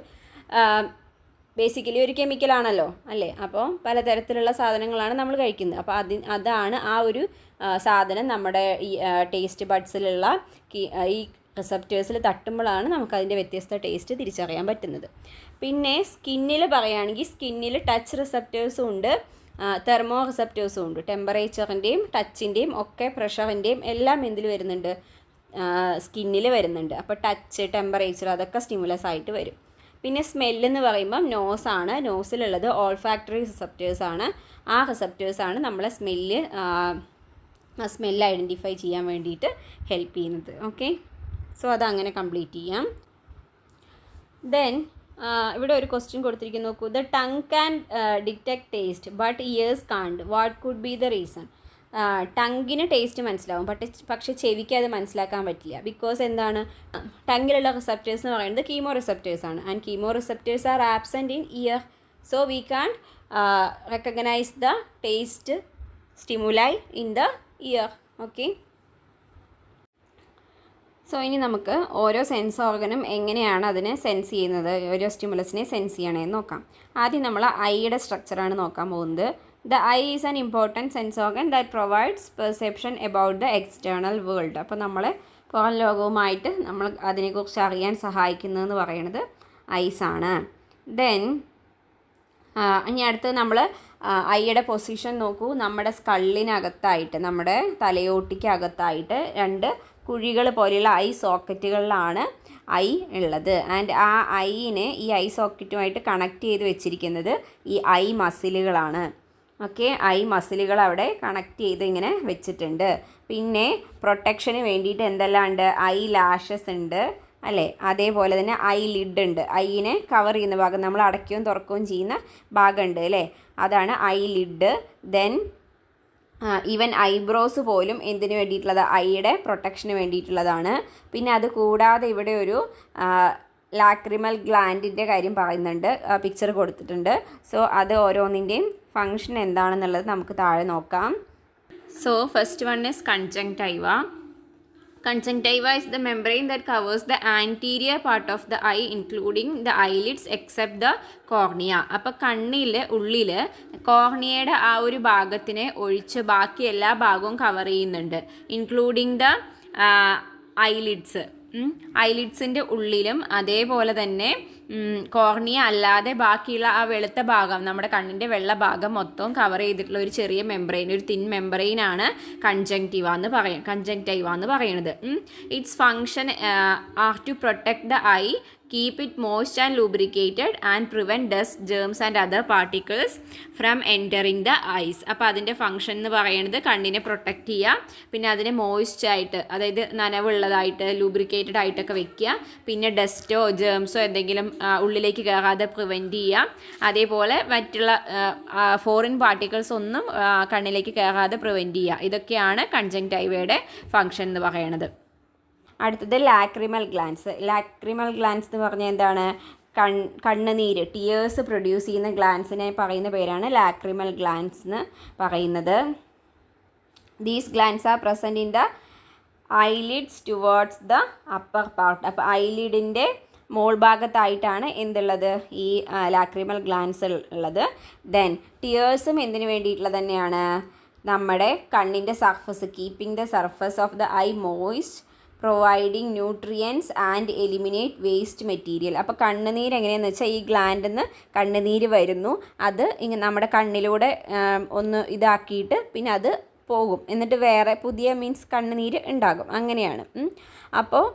ബേസിക്കലി ഒരു കെമിക്കലാണല്ലോ അല്ലേ. അപ്പോൾ പലതരത്തിലുള്ള സാധനങ്ങളാണ് നമ്മൾ കഴിക്കുന്നത്. അപ്പോൾ അതാണ് ആ ഒരു സാധനം നമ്മുടെ ഈ ടേസ്റ്റ് ബഡ്സിലുള്ള ഈ റിസപ്റ്റേഴ്സിൽ തട്ടുമ്പോഴാണ് നമുക്കതിൻ്റെ വ്യത്യസ്ത ടേസ്റ്റ് തിരിച്ചറിയാൻ പറ്റുന്നത്. പിന്നെ സ്കിന്നിൽ പറയുകയാണെങ്കിൽ സ്കിന്നിൽ ടച്ച് റിസപ്റ്റേഴ്സും ഉണ്ട്, തെർമോ റിസപ്റ്റേഴ്സും ഉണ്ട്. ടെമ്പറേച്ചറിൻ്റെയും ടച്ചിൻ്റെയും ഒക്കെ പ്രഷറിൻ്റെയും എല്ലാം എന്തിൽ വരുന്നുണ്ട്? സ്കിന്നിൽ വരുന്നുണ്ട്. അപ്പോൾ ടച്ച്, ടെമ്പറേച്ചർ അതൊക്കെ സ്റ്റിമുലസ് ആയിട്ട് വരും. പിന്നെ സ്മെല്ലെന്ന് പറയുമ്പം നോസാണ്. നോസിലുള്ളത് ഓൾഫാക്ടറി റിസപ്റ്റേഴ്സാണ്. ആ റിസപ്റ്റേഴ്സാണ് നമ്മളെ സ്മെല്ല് ഐഡൻറ്റിഫൈ ചെയ്യാൻ വേണ്ടിയിട്ട് ഹെൽപ്പ് ചെയ്യുന്നത്. ഓക്കെ, സോ അതങ്ങനെ കംപ്ലീറ്റ് ചെയ്യാം. ദെൻ ഇവിടെ ഒരു ക്വസ്റ്റ്യൻ കൊടുത്തിരിക്കുന്നു, നോക്കൂ. The tongue can detect taste but ears can't. What could be the reason? ടങ്ങിന് ടേസ്റ്റ് മനസ്സിലാവും, പക്ഷേ ചെവിക്ക് അത് മനസ്സിലാക്കാൻ പറ്റില്ല. ബിക്കോസ് എന്താണ്? ടങ്ങിലുള്ള റിസപ്റ്റേഴ്സ് എന്ന് പറയുന്നത് കീമോ റിസപ്റ്റേഴ്സ് ആണ്. And chemo receptors are absent in ear. So we can recognise the taste stimuli in the ear. Okay, so ഇനി നമുക്ക് ഓരോ സെൻസ് ഓർഗനും എങ്ങനെയാണ് അതിനെ സെൻസ് ചെയ്യുന്നത്, ഓരോ സ്റ്റിമുലസിനെ സെൻസ് ചെയ്യണമെന്ന് നോക്കാം. ആദ്യം നമ്മൾ ഐയുടെ സ്ട്രക്ചറാണ് നോക്കാൻ പോകുന്നത്. The eye is an important sense organ that provides perception about the external world. അപ്പോൾ നമ്മളെ പുറം ലോകവുമായിട്ട് നമ്മൾ അതിനെക്കുറിച്ച് അറിയാൻ സഹായിക്കുന്നതെന്ന് പറയുന്നത് ഐസ് ആണ്. ദെൻ ഇനി അടുത്ത് നമ്മൾ ഐയുടെ പൊസിഷൻ നോക്കൂ. നമ്മുടെ സ്കള്ളിനകത്തായിട്ട്, നമ്മുടെ തലയോട്ടിക്കകത്തായിട്ട് 2 കുഴികൾ പോലെയുള്ള ഐ സോക്കറ്റുകളിലാണ് ഐ ഉള്ളത്. ആൻഡ് ആ ഐനെ ഈ ഐ സോക്കറ്റുമായിട്ട് കണക്ട് ചെയ്ത് വെച്ചിരിക്കുന്നത് ഈ ഐ മസിലുകളാണ്. ഓക്കെ, ഐ മസിലുകൾ അവിടെ കണക്ട് ചെയ്ത് ഇങ്ങനെ വെച്ചിട്ടുണ്ട്. പിന്നെ പ്രൊട്ടക്ഷന് വേണ്ടിയിട്ട് എന്തെല്ലാം ഉണ്ട്? ഐ ലാഷസ് ഉണ്ട് അല്ലേ, അതേപോലെ തന്നെ ഐ ലിഡ് ഉണ്ട്. ഐനെ കവർ ചെയ്യുന്ന ഭാഗം, നമ്മൾ അടയ്ക്കുകയും തുറക്കുകയും ചെയ്യുന്ന ഭാഗമുണ്ട് അല്ലേ, അതാണ് I lid. Then even eyebrows പോലും എന്തിനു വേണ്ടിയിട്ടുള്ളത്? ഐയുടെ പ്രൊട്ടക്ഷന് വേണ്ടിയിട്ടുള്ളതാണ്. പിന്നെ അത് കൂടാതെ ഇവിടെ ഒരു ലാക്രിമൽ ഗ്ലാൻഡിൻ്റെ കാര്യം പറയുന്നുണ്ട്, പിക്ചർ കൊടുത്തിട്ടുണ്ട്. സോ അത് ഓരോന്നിൻ്റെയും ഫങ്ഷൻ എന്താണെന്നുള്ളത് നമുക്ക് താഴെ നോക്കാം. So first one is conjunctiva. Conjunctiva is the membrane that covers the anterior part of the eye including the eyelids except the cornea. അപ്പോൾ കണ്ണിൽ ഉള്ളിൽ കോർണിയയുടെ ആ ഒരു ഭാഗത്തിനെ ഒഴിച്ച് ബാക്കി എല്ലാ ഭാഗവും കവർ ചെയ്യുന്നുണ്ട്. ഇൻക്ലൂഡിങ് ദ ഐലിഡ്സ്, ഐലിഡ്സിൻ്റെ ഉള്ളിലും അതേപോലെ തന്നെ കോർണിയ അല്ലാതെ ബാക്കിയുള്ള ആ വെളുത്ത ഭാഗം, നമ്മുടെ കണ്ണിൻ്റെ വെള്ള ഭാഗം മൊത്തവും കവർ ചെയ്തിട്ടുള്ള ഒരു ചെറിയ മെംബ്രെയിൻ, ഒരു തിൻ മെംബ്രെയിനാണ് കൺജങ്ക്റ്റൈവ എന്ന് പറയുന്നത്. Its function are to protect the eye, keep it moist and lubricated and prevent dust, germs and other particles from entering the eyes. അപ്പോൾ അതിൻ്റെ ഫംഗ്ഷൻ എന്ന് പറയുന്നത് കണ്ണിനെ പ്രൊട്ടക്റ്റ് ചെയ്യുക, പിന്നെ അതിനെ മോയിസ്റ്റ് ആയിട്ട്, അതായത് നനവുള്ളതായിട്ട് ലൂബ്രിക്കേറ്റഡ് ആയിട്ടൊക്കെ വെക്കുക, പിന്നെ ഡസ്റ്റോ ജേംസോ എന്തെങ്കിലും ഉള്ളിലേക്ക് കയറാതെ പ്രിവെൻറ്റ് ചെയ്യുക, അതേപോലെ മറ്റുള്ള ഫോറിൻ പാർട്ടിക്കിൾസ് ഒന്നും കണ്ണിലേക്ക് കയറാതെ പ്രിവെൻറ്റ് ചെയ്യുക. ഇതൊക്കെയാണ് കൺജങ്ക്റ്റൈവയുടെ ഫംഗ്ഷൻ എന്ന് പറയുന്നത്. അടുത്തത് ലാക്രിമൽ ഗ്ലാൻസ്. ലാക്രിമൽ ഗ്ലാൻസ് എന്ന് പറഞ്ഞാൽ എന്താണ്? കണ്ണുനീര്, ടിയേഴ്സ് പ്രൊഡ്യൂസ് ചെയ്യുന്ന ഗ്ലാൻസിനെ പറയുന്ന പേരാണ് ലാക്രിമൽ ഗ്ലാൻസ് എന്ന് പറയുന്നത്. These glance are present in the eyelids towards the upper part. അപ്പോൾ ഐലിഡിൻ്റെ മോൾ ഭാഗത്തായിട്ടാണ് എന്തുള്ളത്? ഈ ലാക്രിമൽ ഗ്ലാൻസ് ഉള്ളത്. ദെൻ ടിയേഴ്സും എന്തിനു വേണ്ടിയിട്ടുള്ളത് തന്നെയാണ്? നമ്മുടെ കണ്ണിൻ്റെ surface, keeping the surface of the I moist, providing nutrients and eliminate waste material. അപ്പോൾ കണ്ണുനീര് എങ്ങനെയാണെന്ന് വെച്ചാൽ ഈ ഗ്ലാൻഡിൽ നിന്ന് കണ്ണുനീര് വരുന്നു, അത് ഇങ്ങനെ നമ്മുടെ കണ്ണിലൂടെ ഒന്ന് ഇതാക്കിയിട്ട് പിന്നെ അത് പോകും, എന്നിട്ട് വേറെ പുതിയ കണ്ണുനീര് ഉണ്ടാകും, അങ്ങനെയാണ്. അപ്പോൾ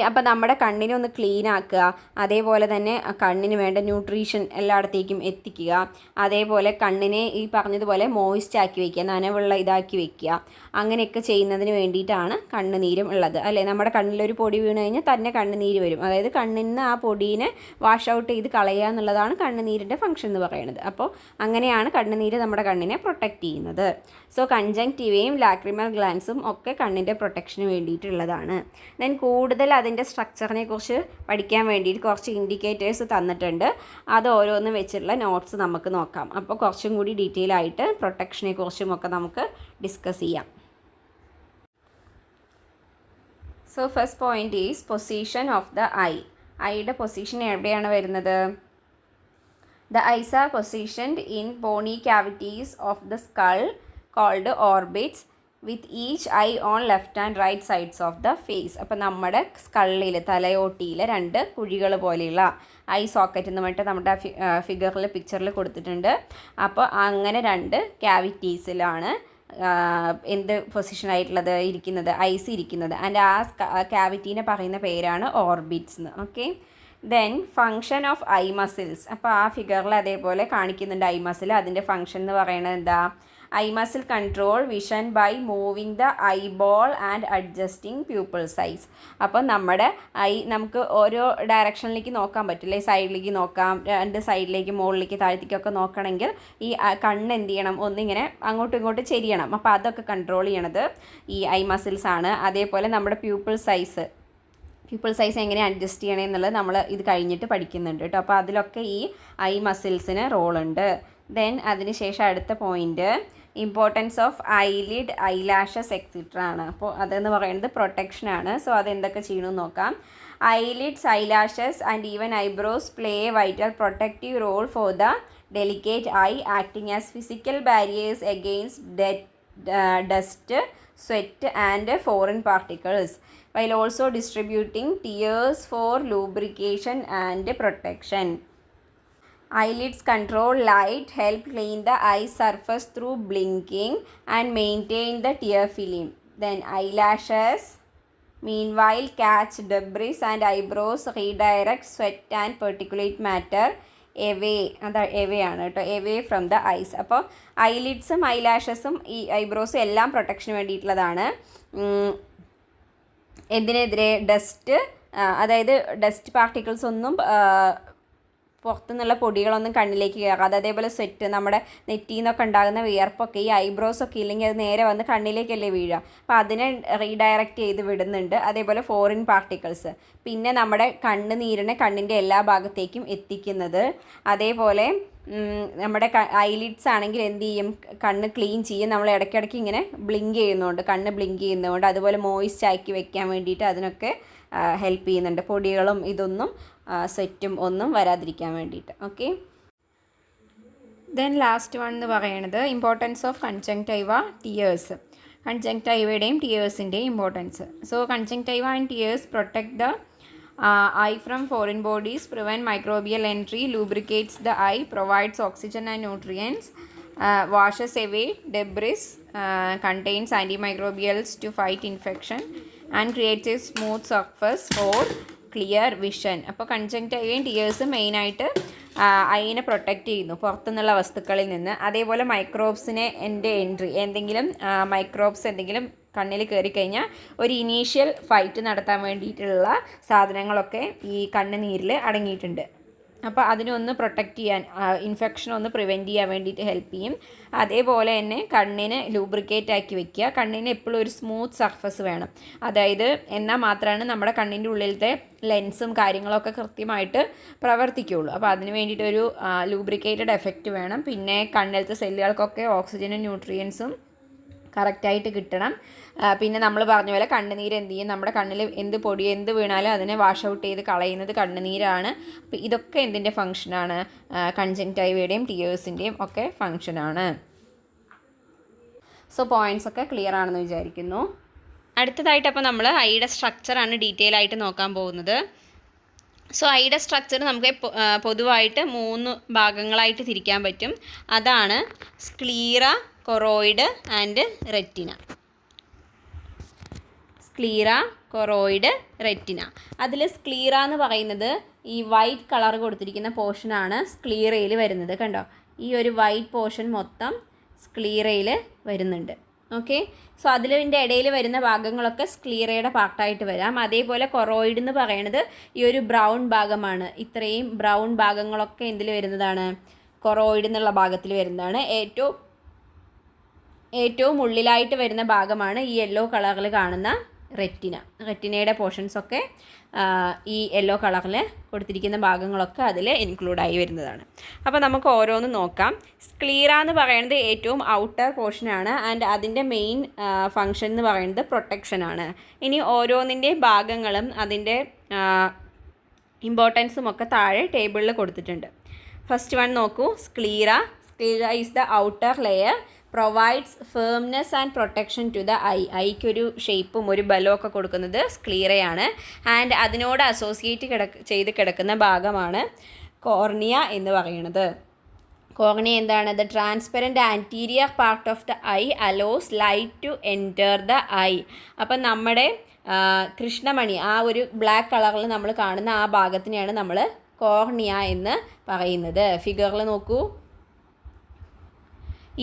അപ്പോൾ നമ്മുടെ കണ്ണിനെ ഒന്ന് ക്ലീൻ ആക്കുക, അതേപോലെ തന്നെ കണ്ണിന് വേണ്ട ന്യൂട്രീഷൻ എല്ലായിടത്തേക്കും എത്തിക്കുക, അതേപോലെ കണ്ണിനെ ഈ പറഞ്ഞതുപോലെ മോയിസ്റ്റ് ആക്കി വയ്ക്കുക, നനവുള്ള ഇതാക്കി വയ്ക്കുക, അങ്ങനെയൊക്കെ ചെയ്യുന്നതിന് വേണ്ടിയിട്ടാണ് കണ്ണുനീരും ഉള്ളത് അല്ലേ. നമ്മുടെ കണ്ണിലൊരു പൊടി വീണ് കഴിഞ്ഞാൽ തന്നെ കണ്ണുനീര് വരും, അതായത് കണ്ണിൽ നിന്ന് ആ പൊടീനെ വാഷ് ഔട്ട് ചെയ്ത് കളയുക എന്നുള്ളതാണ് കണ്ണുനീരിൻ്റെ ഫംഗ്ഷൻ എന്ന് പറയുന്നത്. അപ്പോൾ അങ്ങനെയാണ് കണ്ണുനീര് നമ്മുടെ കണ്ണിനെ പ്രൊട്ടക്റ്റ് ചെയ്യുന്നത്. സോ കൺജങ്ക്റ്റീവയും ലാക്രിമൽ ഗ്ലാൻസും ഒക്കെ കണ്ണിൻ്റെ പ്രൊട്ടക്ഷന് വേണ്ടിയിട്ടുള്ളതാണ്. ദെൻ കൂടുതൽ അതിൻ്റെ സ്ട്രക്ചറിനെ കുറിച്ച് പഠിക്കാൻ വേണ്ടിയിട്ട് കുറച്ച് ഇൻഡിക്കേറ്റേഴ്സ് തന്നിട്ടുണ്ട്, അത് ഓരോന്നും വെച്ചിട്ടുള്ള നോട്ട്സ് നമുക്ക് നോക്കാം. അപ്പോൾ കുറച്ചും കൂടി ഡീറ്റെയിൽ ആയിട്ട് പ്രൊട്ടക്ഷനെ കുറിച്ചും ഒക്കെ നമുക്ക് ഡിസ്കസ് ചെയ്യാം. So first point is position of the eye. ഐയുടെ പൊസിഷൻ എവിടെയാണ് വരുന്നത്? The eyes are positioned in bony cavities of the skull called orbits with each eye on left and right sides of the face. അപ്പോൾ നമ്മുടെ സ്കള്ളിൽ, തലയോട്ടിയിൽ 2 കുഴികൾ പോലെയുള്ള I socket എന്ന് പറഞ്ഞിട്ട് നമ്മുടെ ഫിഗറിൽ പിക്ചറിൽ കൊടുത്തിട്ടുണ്ട്. അപ്പോൾ അങ്ങനെ 2 ക്യാവിറ്റീസിലാണ് എന്ത് പൊസിഷനായിട്ടുള്ളത് ഇരിക്കുന്നത്? ഐസ് ഇരിക്കുന്നത്. ആൻഡ് ആ ക്യാവിറ്റീനെ പറയുന്ന പേരാണ് ഓർബിറ്റ്സ് എന്ന്. Okay, then function of I muscles. അപ്പോൾ ആ ഫിഗറിൽ അതേപോലെ കാണിക്കുന്നുണ്ട് ഐ മസിൽ. അതിൻ്റെ ഫങ്ഷൻ എന്ന് പറയുന്നത് എന്താ? Eye muscle control vision by moving the eyeball and adjusting pupil size. അപ്പോൾ നമ്മുടെ നമുക്ക് ഓരോ ഡയറക്ഷനിലേക്ക് നോക്കാൻ പറ്റില്ലേ? സൈഡിലേക്ക് നോക്കാം, 2 സൈഡിലേക്ക്, മുകളിലേക്ക്, താഴത്തേക്കൊക്കെ നോക്കണമെങ്കിൽ ഈ കണ്ണ് എന്ത് ചെയ്യണം? ഒന്നിങ്ങനെ അങ്ങോട്ടും ഇങ്ങോട്ടും ചെരിയണം. അപ്പോൾ അതൊക്കെ കൺട്രോൾ ചെയ്യണത് ഈ ഐ മസിൽസ് ആണ്. അതേപോലെ നമ്മുടെ പ്യൂപ്പിൾ സൈസ് എങ്ങനെ അഡ്ജസ്റ്റ് ചെയ്യണേ എന്നുള്ളത് നമ്മൾ ഇത് കഴിഞ്ഞിട്ട് പഠിക്കുന്നുണ്ട് കേട്ടോ. അപ്പോൾ അതിലൊക്കെ ഈ ഐ മസിൽസിന് റോളുണ്ട്. ദെൻ അതിനുശേഷം അടുത്ത point importance of eyelid, eyelashes extra ആണ്. അപ്പോൾ അതെന്ന് പറയുന്നത് പ്രൊട്ടക്ഷനാണ്. സോ അതെന്തൊക്കെ ചെയ്യണമെന്ന് നോക്കാം. Eyelids, eyelashes and even eyebrows play a vital protective role for the delicate eye, acting as physical barriers against dust, sweat and foreign particles, while also distributing tears for lubrication and protection. Eyelids control light, help clean the eye surface through blinking and maintain the tear film. Then eyelashes, meanwhile, catch debris and eyebrows redirect sweat and particulate matter away ആണ് കേട്ടോ, away from the eyes. അപ്പോൾ ഐലിഡ്സും ഐലാഷസും ഈ ഐബ്രോസും എല്ലാം പ്രൊട്ടക്ഷന് വേണ്ടിയിട്ടുള്ളതാണ്. എന്തിനെതിരെ? Dust, അതായത് dust particles ഒന്നും പുറത്തുനിന്നുള്ള പൊടികളൊന്നും കണ്ണിലേക്ക് കയറാതെ, അതേപോലെ സ്വെറ്റ്, നമ്മുടെ നെറ്റിയിൽ നിന്നൊക്കെ ഉണ്ടാകുന്ന വിയർപ്പൊക്കെ ഈ ഐബ്രോസൊക്കെ ഇല്ലെങ്കിൽ അത് നേരെ വന്ന് കണ്ണിലേക്കല്ലേ വീഴുക, അപ്പോൾ അതിനെ റീഡയറക്റ്റ് ചെയ്ത് വിടുന്നുണ്ട്. അതേപോലെ ഫോറിൻ പാർട്ടിക്കിൾസ്, പിന്നെ നമ്മുടെ കണ്ണുനീരിനെ കണ്ണിൻ്റെ എല്ലാ ഭാഗത്തേക്കും എത്തിക്കുന്നത്. അതേപോലെ നമ്മുടെ ഐലിഡ്സ് ആണെങ്കിൽ എന്ത് ചെയ്യും? കണ്ണ് ക്ലീൻ ചെയ്യും. നമ്മൾ ഇടയ്ക്കിടയ്ക്ക് ഇങ്ങനെ ബ്ലിങ്ക് ചെയ്യുന്നതുകൊണ്ട്, കണ്ണ് ബ്ലിങ്ക് ചെയ്യുന്നതുകൊണ്ട്, അതുപോലെ മോയിസ്റ്റ് ആക്കി വെക്കാൻ വേണ്ടിയിട്ട് അതിനൊക്കെ ഹെൽപ്പ് ചെയ്യുന്നുണ്ട്. പൊടികളും ഇതൊന്നും സ്വെറ്റും ഒന്നും വരാതിരിക്കാൻ വേണ്ടിയിട്ട്. ഓക്കെ, ദെൻ ലാസ്റ്റ് വൺ എന്ന് പറയുന്നത് ഇമ്പോർട്ടൻസ് ഓഫ് കൺജങ്ക്റ്റൈവ ടിയേഴ്സ്. കൺജങ്ക്റ്റൈവയുടെയും ടിയേഴ്സിൻ്റെയും importance. So conjunctiva and tears protect the eye from foreign bodies, prevent microbial entry, lubricates the eye, provides oxygen and nutrients, washes away debris, contains antimicrobials to fight infection, and creates a smooth surface for clear vision. അപ്പോൾ കൺജങ്ക്റ്റൈവയും ടിയേഴ്സും മെയിനായിട്ട് ഐനെ protect ചെയ്യുന്നു പുറത്തുനിന്നുള്ള വസ്തുക്കളിൽ നിന്ന്. അതേപോലെ മൈക്രോബ്സിനെ entry, എന്തെങ്കിലും microbes എന്തെങ്കിലും കണ്ണിൽ കയറിക്കഴിഞ്ഞാൽ ഒരു ഇനീഷ്യൽ ഫൈറ്റ് നടത്താൻ വേണ്ടിയിട്ടുള്ള സാധനങ്ങളൊക്കെ ഈ കണ്ണുനീരിൽ അടങ്ങിയിട്ടുണ്ട്. അപ്പോൾ അതിനൊന്ന് പ്രൊട്ടക്റ്റ് ചെയ്യാൻ, ഇൻഫെക്ഷൻ ഒന്ന് പ്രിവെൻറ്റ് ചെയ്യാൻ വേണ്ടിയിട്ട് ഹെൽപ്പ് ചെയ്യും. അതേപോലെ തന്നെ കണ്ണിന് ലൂബ്രിക്കേറ്റ് ആക്കി വെക്കുക. കണ്ണിന് എപ്പോഴും ഒരു സ്മൂത്ത് സർഫസ് വേണം. അതായത് എന്നാൽ മാത്രമാണ് നമ്മുടെ കണ്ണിൻ്റെ ഉള്ളിലത്തെ ലെൻസും കാര്യങ്ങളൊക്കെ കൃത്യമായിട്ട് പ്രവർത്തിക്കുകയുള്ളൂ. അപ്പോൾ അതിന് വേണ്ടിയിട്ടൊരു ലൂബ്രിക്കേറ്റഡ് എഫക്റ്റ് വേണം. പിന്നെ കണ്ണിലത്തെ സെല്ലുകൾക്കൊക്കെ ഓക്സിജനും ന്യൂട്രിയൻസും കറക്റ്റായിട്ട് കിട്ടണം. പിന്നെ നമ്മൾ പറഞ്ഞ പോലെ കണ്ണുനീര് എന്ത് ചെയ്യും? നമ്മുടെ കണ്ണിൽ എന്ത് പൊടി എന്ത് വീണാലും അതിനെ വാഷ് ഔട്ട് ചെയ്ത് കളയുന്നത് കണ്ണുനീരാണ്. അപ്പോൾ ഇതൊക്കെ എന്തിൻ്റെ ഫങ്ഷനാണ്? കൺജങ്ക്റ്റൈവയുടെയും ടിയേഴ്സിൻ്റെയും ഒക്കെ ഫങ്ഷനാണ്. സോ പോയിൻറ്റ്സ് ഒക്കെ ക്ലിയർ ആണെന്ന് വിചാരിക്കുന്നു. അടുത്തതായിട്ട് അപ്പോൾ നമ്മൾ ഐയുടെ സ്ട്രക്ചറാണ് ഡീറ്റെയിൽ ആയിട്ട് നോക്കാൻ പോകുന്നത്. സോ ഐയുടെ സ്ട്രക്ചർ നമുക്ക് പൊതുവായിട്ട് 3 ഭാഗങ്ങളായിട്ട് തിരിക്കാൻ പറ്റും. അതാണ് sclera, choroid and retina. Sclera, choroid, retina. അതിൽ സ്ക്ലീറ എന്ന് പറയുന്നത് ഈ വൈറ്റ് കളർ കൊടുത്തിരിക്കുന്ന പോർഷനാണ് സ്ക്ലീറയിൽ വരുന്നത്. കണ്ടോ, ഈ ഒരു വൈറ്റ് പോർഷൻ മൊത്തം സ്ക്ലീറയിൽ വരുന്നുണ്ട്. ഓക്കെ, സോ അതിൻ്റെ ഇടയിൽ വരുന്ന ഭാഗങ്ങളൊക്കെ സ്ക്ലീറയുടെ പാർട്ടായിട്ട് വരാം. അതേപോലെ കൊറോയിഡ് എന്ന് പറയുന്നത് ഈ ഒരു ബ്രൗൺ ഭാഗമാണ്. ഇത്രയും ബ്രൗൺ ഭാഗങ്ങളൊക്കെ എന്തിൽ വരുന്നതാണ്? കൊറോയിഡ് എന്നുള്ള ഭാഗത്തിൽ വരുന്നതാണ്. ഏറ്റവും ഉള്ളിലായിട്ട് വരുന്ന ഭാഗമാണ് ഈ യെല്ലോ കളറിൽ കാണുന്ന റെറ്റിന. റെറ്റിനയുടെ പോർഷൻസൊക്കെ ഈ യെല്ലോ കളറിൽ കൊടുത്തിരിക്കുന്ന ഭാഗങ്ങളൊക്കെ അതിൽ ഇൻക്ലൂഡായി വരുന്നതാണ്. അപ്പോൾ നമുക്ക് ഓരോന്ന് നോക്കാം. സ്ക്ലീറ എന്ന് പറയുന്നത് ഏറ്റവും ഔട്ടർ പോർഷനാണ് ആൻഡ് അതിൻ്റെ മെയിൻ ഫങ്ഷൻ എന്ന് പറയുന്നത് പ്രൊട്ടക്ഷനാണ്. ഇനി ഓരോന്നിൻ്റെ ഭാഗങ്ങളും അതിൻ്റെ ഇമ്പോർട്ടൻസും ഒക്കെ താഴെ ടേബിളിൽ കൊടുത്തിട്ടുണ്ട്. ഫസ്റ്റ് വൺ നോക്കൂ, sclera. Sclera is the outer layer, provides firmness and protection to the eye. ഐക്കൊരു ഷേപ്പും ഒരു ബലമൊക്കെ കൊടുക്കുന്നത് സ്ക്ലീറയാണ്. ആൻഡ് അതിനോട് അസോസിയേറ്റ് ചെയ്ത് കിടക്കുന്ന ഭാഗമാണ് കോർണിയ എന്ന് പറയുന്നത്. കോർണിയ എന്താണ്? The transparent anterior part of the eye allows light to enter the eye. അപ്പം നമ്മുടെ കൃഷ്ണമണി, ആ ഒരു ബ്ലാക്ക് കളറിൽ നമ്മൾ കാണുന്ന ആ ഭാഗത്തിനെയാണ് നമ്മൾ കോർണിയ എന്ന് പറയുന്നത്. ഫിഗറിൽ നോക്കൂ,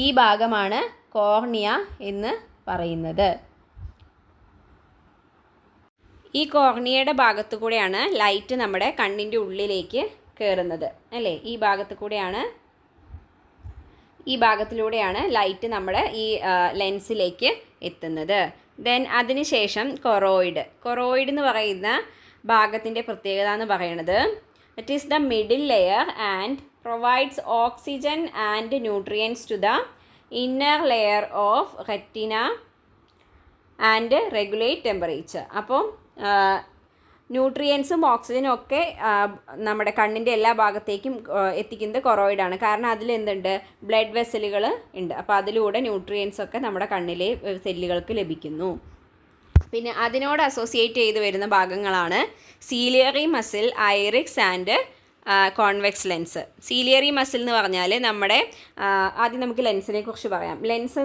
ഈ ഭാഗമാണ് കോർണിയ എന്ന് പറയുന്നത്. ഈ കോർണിയയുടെ ഭാഗത്തു കൂടെയാണ് ലൈറ്റ് നമ്മുടെ കണ്ണിൻ്റെ ഉള്ളിലേക്ക് കയറുന്നത്, അല്ലേ? ഈ ഭാഗത്തിലൂടെയാണ് ലൈറ്റ് നമ്മുടെ ഈ ലെൻസിലേക്ക് എത്തുന്നത്. ദെൻ അതിനുശേഷം കൊറോയിഡ്. കൊറോയിഡ് എന്ന് പറയുന്ന ഭാഗത്തിൻ്റെ പ്രത്യേകത എന്ന് പറയുന്നത് it is the middle layer and provides oxygen and nutrients to the inner layer of retina and regulate temperature. അപ്പോൾ ന്യൂട്രിയൻസും ഓക്സിജനും ഒക്കെ നമ്മുടെ കണ്ണിൻ്റെ എല്ലാ ഭാഗത്തേക്കും എത്തിക്കുന്നത് കൊറോയിഡാണ്. കാരണം അതിൽ എന്തുണ്ട്? ബ്ലഡ് വെസലുകൾ ഉണ്ട്. അപ്പോൾ അതിലൂടെ ന്യൂട്രിയൻസൊക്കെ നമ്മുടെ കണ്ണിലെ സെല്ലുകൾക്ക് ലഭിക്കുന്നു. പിന്നെ അതിനോട് അസോസിയേറ്റ് ചെയ്ത് വരുന്ന ഭാഗങ്ങളാണ് ciliary muscle, iris and convex lens. Ciliary muscle എന്ന് പറഞ്ഞാൽ നമ്മുടെ ആദ്യം നമുക്ക് ലെൻസിനെ കുറിച്ച് പറയാം. ലെൻസ്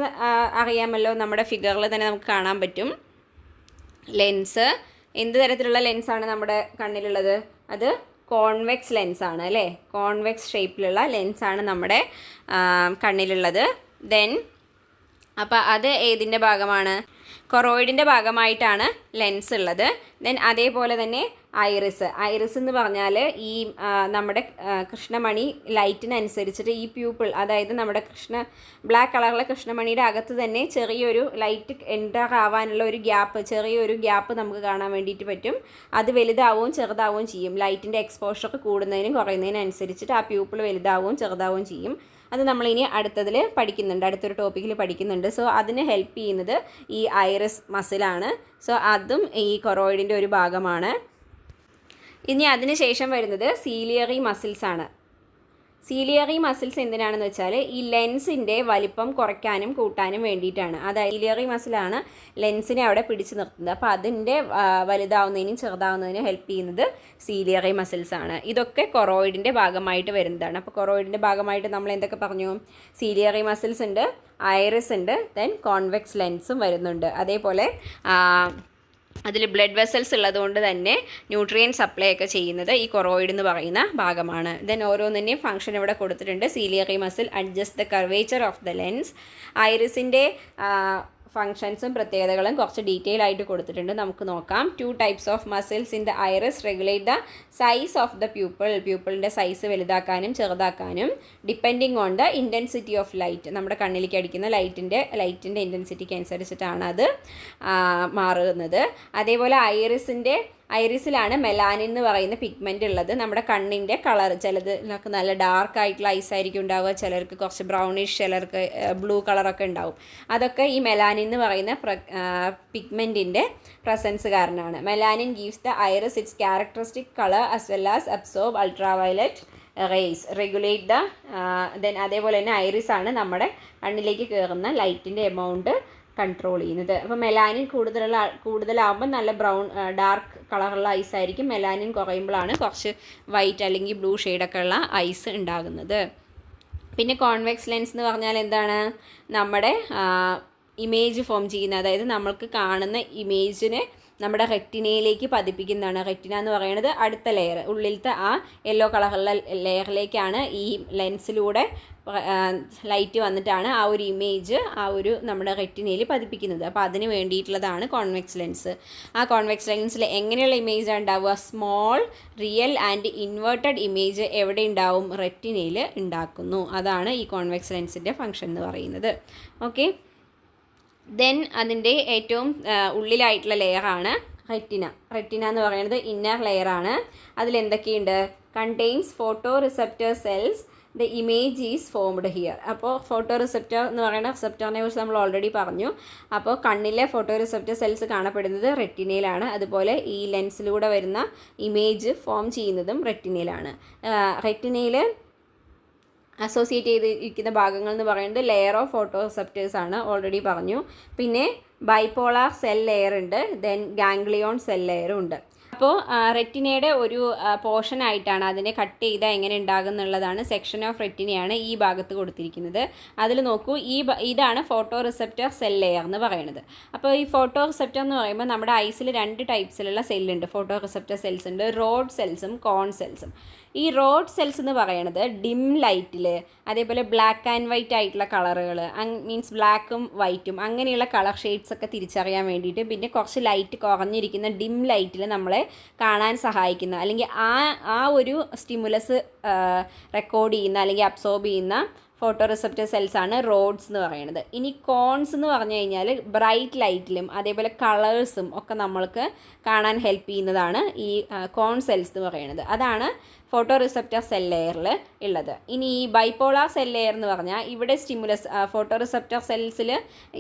അറിയാമല്ലോ, നമ്മുടെ ഫിഗറിൽ തന്നെ നമുക്ക് കാണാൻ പറ്റും. ലെൻസ് എന്ത് തരത്തിലുള്ള ലെൻസാണ് നമ്മുടെ കണ്ണിലുള്ളത്? അത് കോൺവെക്സ് ലെൻസാണ് അല്ലേ. കോൺവെക്സ് ഷേപ്പിലുള്ള ലെൻസാണ് നമ്മുടെ കണ്ണിലുള്ളത്. ദെൻ അപ്പോൾ അത് ഏതിൻ്റെ ഭാഗമാണ്? കൊറോയിഡിൻ്റെ ഭാഗമായിട്ടാണ് ലെൻസ് ഉള്ളത്. ദെൻ അതേപോലെ തന്നെ ഐറിസ് എന്ന് പറഞ്ഞാൽ ഈ നമ്മുടെ കൃഷ്ണമണി ലൈറ്റിനനുസരിച്ചിട്ട് ഈ പ്യൂപ്പിൾ, അതായത് നമ്മുടെ ബ്ലാക്ക് കളറിലെ കൃഷ്ണമണിയുടെ അകത്ത് തന്നെ ചെറിയൊരു ലൈറ്റ് എൻ്റർ ആവാനുള്ള ഒരു ചെറിയൊരു ഗ്യാപ്പ് നമുക്ക് കാണാൻ വേണ്ടിയിട്ട് പറ്റും. അത് വലുതാവുകയും ചെറുതാവുകയും ചെയ്യും. ലൈറ്റിൻ്റെ എക്സ്പോഷർ കൂടുന്നതിനും കുറയുന്നതിനും അനുസരിച്ചിട്ട് ആ പ്യൂപ്പിൾ വലുതാവുകയും ചെറുതാവുകയും ചെയ്യും. അത് നമ്മളിനി അടുത്തതിൽ പഠിക്കുന്നുണ്ട്, അടുത്തൊരു ടോപ്പിക്കിൽ പഠിക്കുന്നുണ്ട്. സോ അതിന് ഹെൽപ്പ് ചെയ്യുന്നത് ഈ ഐറിസ് മസിലാണ്. സോ അതും ഈ കൊറോയിഡിൻ്റെ ഒരു ഭാഗമാണ്. ഇനി അതിന് ശേഷം വരുന്നത് സീലിയറി മസിൽസ് ആണ്. സീലിയറി മസിൽസ് എന്തിനാണെന്ന് വെച്ചാൽ ഈ ലെൻസിൻ്റെ വലിപ്പം കുറയ്ക്കാനും കൂട്ടാനും വേണ്ടിയിട്ടാണ്. അതായത് സീലിയറി മസിലാണ് ലെൻസിനെ അവിടെ പിടിച്ചു നിർത്തുന്നത്. അപ്പോൾ അതിൻ്റെ വലുതാവുന്നതിനും ചെറുതാവുന്നതിനും ഹെൽപ്പ് ചെയ്യുന്നത് സീലിയറി മസിൽസ് ആണ്. ഇതൊക്കെ കൊറോയിഡിൻ്റെ ഭാഗമായിട്ട് വരുന്നതാണ്. അപ്പോൾ കൊറോയിഡിൻ്റെ ഭാഗമായിട്ട് നമ്മൾ എന്തൊക്കെ പറഞ്ഞു? സീലിയറി മസിൽസ് ഉണ്ട്, ഐറിസ് ഉണ്ട്, ദെൻ കോൺവെക്സ് ലെൻസും വരുന്നുണ്ട്. അതേപോലെ അതിൽ ബ്ലഡ് വെസൽസ് ഉള്ളതുകൊണ്ട് തന്നെ ന്യൂട്രിയൻ സപ്ലൈ ഒക്കെ ചെയ്യുന്നത് ഈ കൊറോയിഡ് എന്ന് പറയുന്ന ഭാഗമാണ്. ദെൻ ഓരോന്നിൻ്റെയും ഫംഗ്ഷൻ ഇവിടെ കൊടുത്തിട്ടുണ്ട്. Ciliary muscle adjust the curvature of the lens. ഐറിസിൻ്റെ ഫങ്ഷൻസും പ്രത്യേകതകളും കുറച്ച് ഡീറ്റെയിൽ ആയിട്ട് കൊടുത്തിട്ടുണ്ട്, നമുക്ക് നോക്കാം. 2 types of muscles in the iris regulate the size of the പ്യൂപ്പിളിൻ്റെ സൈസ് വലുതാക്കാനും ചെറുതാക്കാനും depending on the intensity of light. നമ്മുടെ കണ്ണിലേക്ക് അടിക്കുന്ന ലൈറ്റിൻ്റെ ഇൻറ്റൻസിറ്റിക്ക് അനുസരിച്ചിട്ടാണ് അത് മാറുന്നത്. അതേപോലെ ഐറിസിലാണ് മെലാനിൻ എന്ന് പറയുന്ന പിഗ്മെൻ്റ് ഉള്ളത്. നമ്മുടെ കണ്ണിൻ്റെ കളർ, ചിലർക്ക് നല്ല ഡാർക്ക് ആയിട്ടുള്ള ഐസ് ആയിരിക്കും ഉണ്ടാവുക, ചിലർക്ക് കുറച്ച് ബ്രൗണിഷ്, ചിലർക്ക് ബ്ലൂ കളറൊക്കെ ഉണ്ടാവും. അതൊക്കെ ഈ മെലാനിൻ എന്ന് പറയുന്ന പിഗ്മെൻറ്റിൻ്റെ പ്രസൻസ് കാരണമാണ്. Melanin gives the iris it's characteristic colour as well as absorb ultraviolet raise, regulate the then അതേപോലെ തന്നെ ഐറിസ് ആണ് നമ്മുടെ കണ്ണിലേക്ക് കയറുന്ന ലൈറ്റിൻ്റെ എമൗണ്ട് കൺട്രോൾ ചെയ്യുന്നത്. അപ്പോൾ മെലാനിൻ കൂടുതലാകുമ്പോൾ നല്ല ഡാർക്ക് കളറുള്ള ഐസ് ആയിരിക്കും. മെലാനിൻ കുറയുമ്പോഴാണ് കുറച്ച് വൈറ്റ് അല്ലെങ്കിൽ ബ്ലൂ ഷെയ്ഡൊക്കെ ഉള്ള ഐസ് ഉണ്ടാകുന്നത്. പിന്നെ കോൺവെക്സ് ലെൻസ് എന്ന് പറഞ്ഞാൽ എന്താണ്? നമ്മുടെ ഇമേജ് ഫോം ചെയ്യുന്ന, അതായത് നമ്മൾക്ക് കാണുന്ന ഇമേജിനെ നമ്മുടെ റെറ്റിനയിലേക്ക് പതിപ്പിക്കുന്നതാണ്. റെറ്റിന എന്ന് പറയുന്നത് അടുത്ത ലെയർ, ഉള്ളിലത്തെ ആ യെല്ലോ കളറുള്ള ലെയറിലേക്കാണ് ഈ ലെൻസിലൂടെ ലൈറ്റ് വന്നിട്ടാണ് ആ ഒരു ഇമേജ് നമ്മുടെ റെറ്റിനയിൽ പതിപ്പിക്കുന്നത്. അപ്പോൾ അതിന് വേണ്ടിയിട്ടുള്ളതാണ് കോൺവെക്സ് ലെൻസ്. ആ കോൺവെക്സ് ലെൻസിൽ എങ്ങനെയുള്ള ഇമേജാണ് ഉണ്ടാവുക? Small real and inverted image എവിടെ ഉണ്ടാവും? റെറ്റിനയിൽ ഉണ്ടാക്കുന്നു. അതാണ് ഈ കോൺവെക്സ് ലെൻസിൻ്റെ ഫങ്ഷൻ എന്ന് പറയുന്നത്. ഓക്കെ, ദെൻ അതിൻ്റെ ഏറ്റവും ഉള്ളിലായിട്ടുള്ള ലെയറാണ് റെറ്റിന എന്ന് പറയുന്നത് ഇന്നർ ലെയറാണ്. അതിലെന്തൊക്കെയുണ്ട്? Contains photo receptor cells, the image is formed here. അപ്പോൾ ഫോട്ടോ റിസെപ്റ്റർ എന്ന് പറയുന്ന റിസെപ്റ്ററിനെ കുറിച്ച് നമ്മൾ ഓൾറെഡി പറഞ്ഞു. അപ്പോൾ കണ്ണിലെ ഫോട്ടോ റിസെപ്റ്റർ സെൽസ് കാണപ്പെടുന്നത് റെറ്റിനയിലാണ്. അതുപോലെ ഈ ലെൻസിലൂടെ വരുന്ന ഇമേജ് ഫോം ചെയ്യുന്നതും റെറ്റിനയിലാണ്. റെറ്റിനയിൽ അസോസിയേറ്റ് ചെയ്തിരിക്കുന്ന ഭാഗങ്ങൾ എന്ന് പറയുന്നത് ലെയർ ഓഫ് ഫോട്ടോ റിസെപ്റ്റേഴ്സ് ആണ്, ഓൾറെഡി പറഞ്ഞു. പിന്നെ ബൈപോളാർ സെൽ ലെയർ ഉണ്ട്, ദെൻ ഗാംഗ്ലിയോൺ സെൽ ലെയറും ഉണ്ട്. അപ്പോൾ റെറ്റിനയുടെ ഒരു പോർഷൻ ആയിട്ടാണ്, അതിനെ കട്ട് ചെയ്താൽ എങ്ങനെ ഉണ്ടാകും എന്നുള്ളതാണ്, സെക്ഷൻ ഓഫ് റെറ്റിനയാണ് ഈ ഭാഗത്ത് കൊടുത്തിരിക്കുന്നത്. അതിൽ നോക്കൂ, ഇതാണ് ഫോട്ടോ റിസെപ്റ്റർ സെൽ ലെയർ എന്ന് പറയുന്നത്. അപ്പോൾ ഈ ഫോട്ടോ റിസെപ്റ്റർ എന്ന് പറയുമ്പോൾ നമ്മുടെ ഐസിൽ 2 ടൈപ്സിലുള്ള സെല്ലുണ്ട്, ഫോട്ടോ റിസെപ്റ്റർ സെൽസ് ഉണ്ട്, റോഡ് സെൽസും കോൺ സെൽസും. ഈ റോഡ് സെൽസ് എന്ന് പറയുന്നത് ഡിം ലൈറ്റിൽ, അതേപോലെ ബ്ലാക്ക് ആൻഡ് വൈറ്റ് ആയിട്ടുള്ള കളറുകൾ, മീൻസ് ബ്ലാക്കും വൈറ്റും അങ്ങനെയുള്ള കളർ ഷെയ്ഡ്സ് ഒക്കെ തിരിച്ചറിയാൻ വേണ്ടിയിട്ട്, പിന്നെ കുറച്ച് ലൈറ്റ് കുറഞ്ഞിരിക്കുന്ന ഡിം ലൈറ്റിൽ നമ്മളെ കാണാൻ സഹായിക്കുന്ന, അല്ലെങ്കിൽ ആ ഒരു സ്റ്റിമുലസ് റെക്കോർഡ് ചെയ്യുന്ന അല്ലെങ്കിൽ അബ്സോർബ് ചെയ്യുന്ന ഫോട്ടോ റിസെപ്റ്റർ സെൽസാണ് റോഡ്സ് എന്ന് പറയുന്നത്. ഇനി കോൺസ് എന്ന് പറഞ്ഞു കഴിഞ്ഞാൽ ബ്രൈറ്റ് ലൈറ്റിലും അതേപോലെ കളേഴ്സും ഒക്കെ നമ്മൾക്ക് കാണാൻ ഹെൽപ്പ് ചെയ്യുന്നതാണ് ഈ കോൺ സെൽസ് എന്ന് പറയുന്നത്. അതാണ് ഫോട്ടോ റിസെപ്റ്റർ സെൽ ലെയറിൽ ഉള്ളത്. ഇനി ഈ ബൈപോളാർ സെൽ ലെയർ എന്ന് പറഞ്ഞാൽ ഇവിടെ സ്റ്റിമുലസ്, ഫോട്ടോ റിസെപ്റ്റർ സെൽസിൽ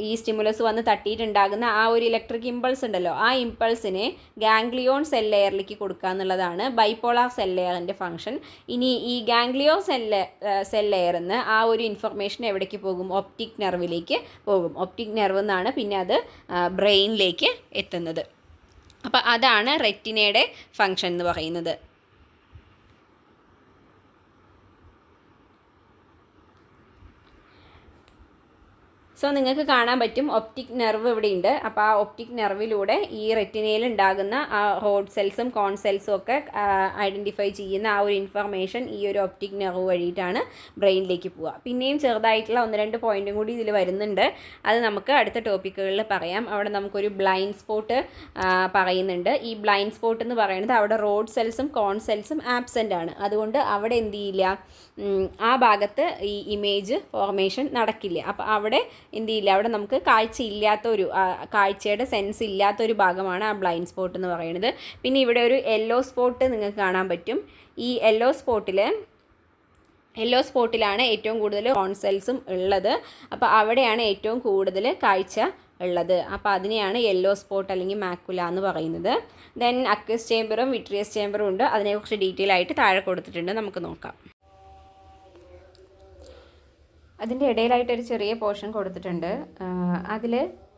ഈ സ്റ്റിമുലസ് വന്ന് തട്ടിയിട്ടുണ്ടാകുന്ന ആ ഒരു ഇലക്ട്രിക് ഇമ്പൾസ് ഉണ്ടല്ലോ, ആ ഇമ്പൾസിനെ ഗാംഗ്ലിയോൺ സെൽ ലെയറിലേക്ക് കൊടുക്കുക എന്നുള്ളതാണ് ബൈപോളാർ സെൽ ലെയറിൻ്റെ ഫംഗ്ഷൻ. ഇനി ഈ ഗാംഗ്ലിയോൺ സെൽ ലെയറിൽ നിന്ന് ആ ഒരു ഇൻഫർമേഷൻ എവിടേക്ക് പോകും? ഒപ്റ്റിക് നെർവിലേക്ക് പോകും. ഒപ്റ്റിക് നെർവ് എന്നാണ് പിന്നെ അത് ബ്രെയിനിലേക്ക് എത്തുന്നത്. അപ്പോൾ അതാണ് റെറ്റിനയുടെ ഫംഗ്ഷൻ എന്ന് പറയുന്നത്. സോ നിങ്ങൾക്ക് കാണാൻ പറ്റും ഒപ്റ്റിക് നെർവ് ഇവിടെ ഉണ്ട്. അപ്പോൾ ആ ഒപ്റ്റിക് നെർവിലൂടെ ഈ റെറ്റിനയിൽ ഉണ്ടാകുന്ന ആ റോഡ് സെൽസും കോൺ സെൽസും ഒക്കെ ഐഡൻറ്റിഫൈ ചെയ്യുന്ന ആ ഒരു ഇൻഫർമേഷൻ ഈ ഒരു ഒപ്റ്റിക് നെർവ് വഴിയിട്ടാണ് ബ്രെയിനിലേക്ക് പോവുക. പിന്നെയും ചെറുതായിട്ടുള്ള 1-2 പോയിൻറ്റും കൂടി ഇതിൽ വരുന്നുണ്ട്. അത് നമുക്ക് അടുത്ത ടോപ്പിക്കുകളിൽ പറയാം. അവിടെ നമുക്കൊരു ബ്ലൈൻഡ് സ്പോട്ട് പറയുന്നുണ്ട്. ഈ ബ്ലൈൻഡ് സ്പോട്ട് എന്ന് പറയുന്നത് അവിടെ റോഡ് സെൽസും കോൺ സെൽസും ആബ്സെൻ്റ് ആണ്. അതുകൊണ്ട് അവിടെ എന്ത് ചെയ്യില്ല, ആ ഭാഗത്ത് ഈ ഇമേജ് ഫോർമേഷൻ നടക്കില്ല. അപ്പോൾ അവിടെ എന്ത് ചെയ്യില്ല, അവിടെ നമുക്ക് കാഴ്ചയുടെ സെൻസ് ഇല്ലാത്തൊരു ഭാഗമാണ് ആ ബ്ലൈൻഡ് സ്പോട്ട് എന്ന് പറയുന്നത്. പിന്നെ ഇവിടെ ഒരു യെല്ലോ സ്പോട്ട് നിങ്ങൾക്ക് കാണാൻ പറ്റും. ഈ യെല്ലോ സ്പോട്ടിലാണ് ഏറ്റവും കൂടുതൽ കോൺ സെൽസും ഉള്ളത്. അപ്പോൾ അവിടെയാണ് ഏറ്റവും കൂടുതൽ കാഴ്ച ഉള്ളത്. അപ്പോൾ അതിനെയാണ് യെല്ലോ സ്പോട്ട് അല്ലെങ്കിൽ മാക്കുല എന്ന് പറയുന്നത്. ദെൻ അക്വസ് ചേമ്പറും വിട്രിയസ് ചേമ്പറും ഉണ്ട്. അതിനെക്കുറിച്ച് ഡീറ്റെയിൽ ആയിട്ട് താഴെ കൊടുത്തിട്ടുണ്ട്, നമുക്ക് നോക്കാം. അതിൻ്റെ ഇടയിലായിട്ടൊരു ചെറിയ പോർഷൻ കൊടുത്തിട്ടുണ്ട്. അതിൽ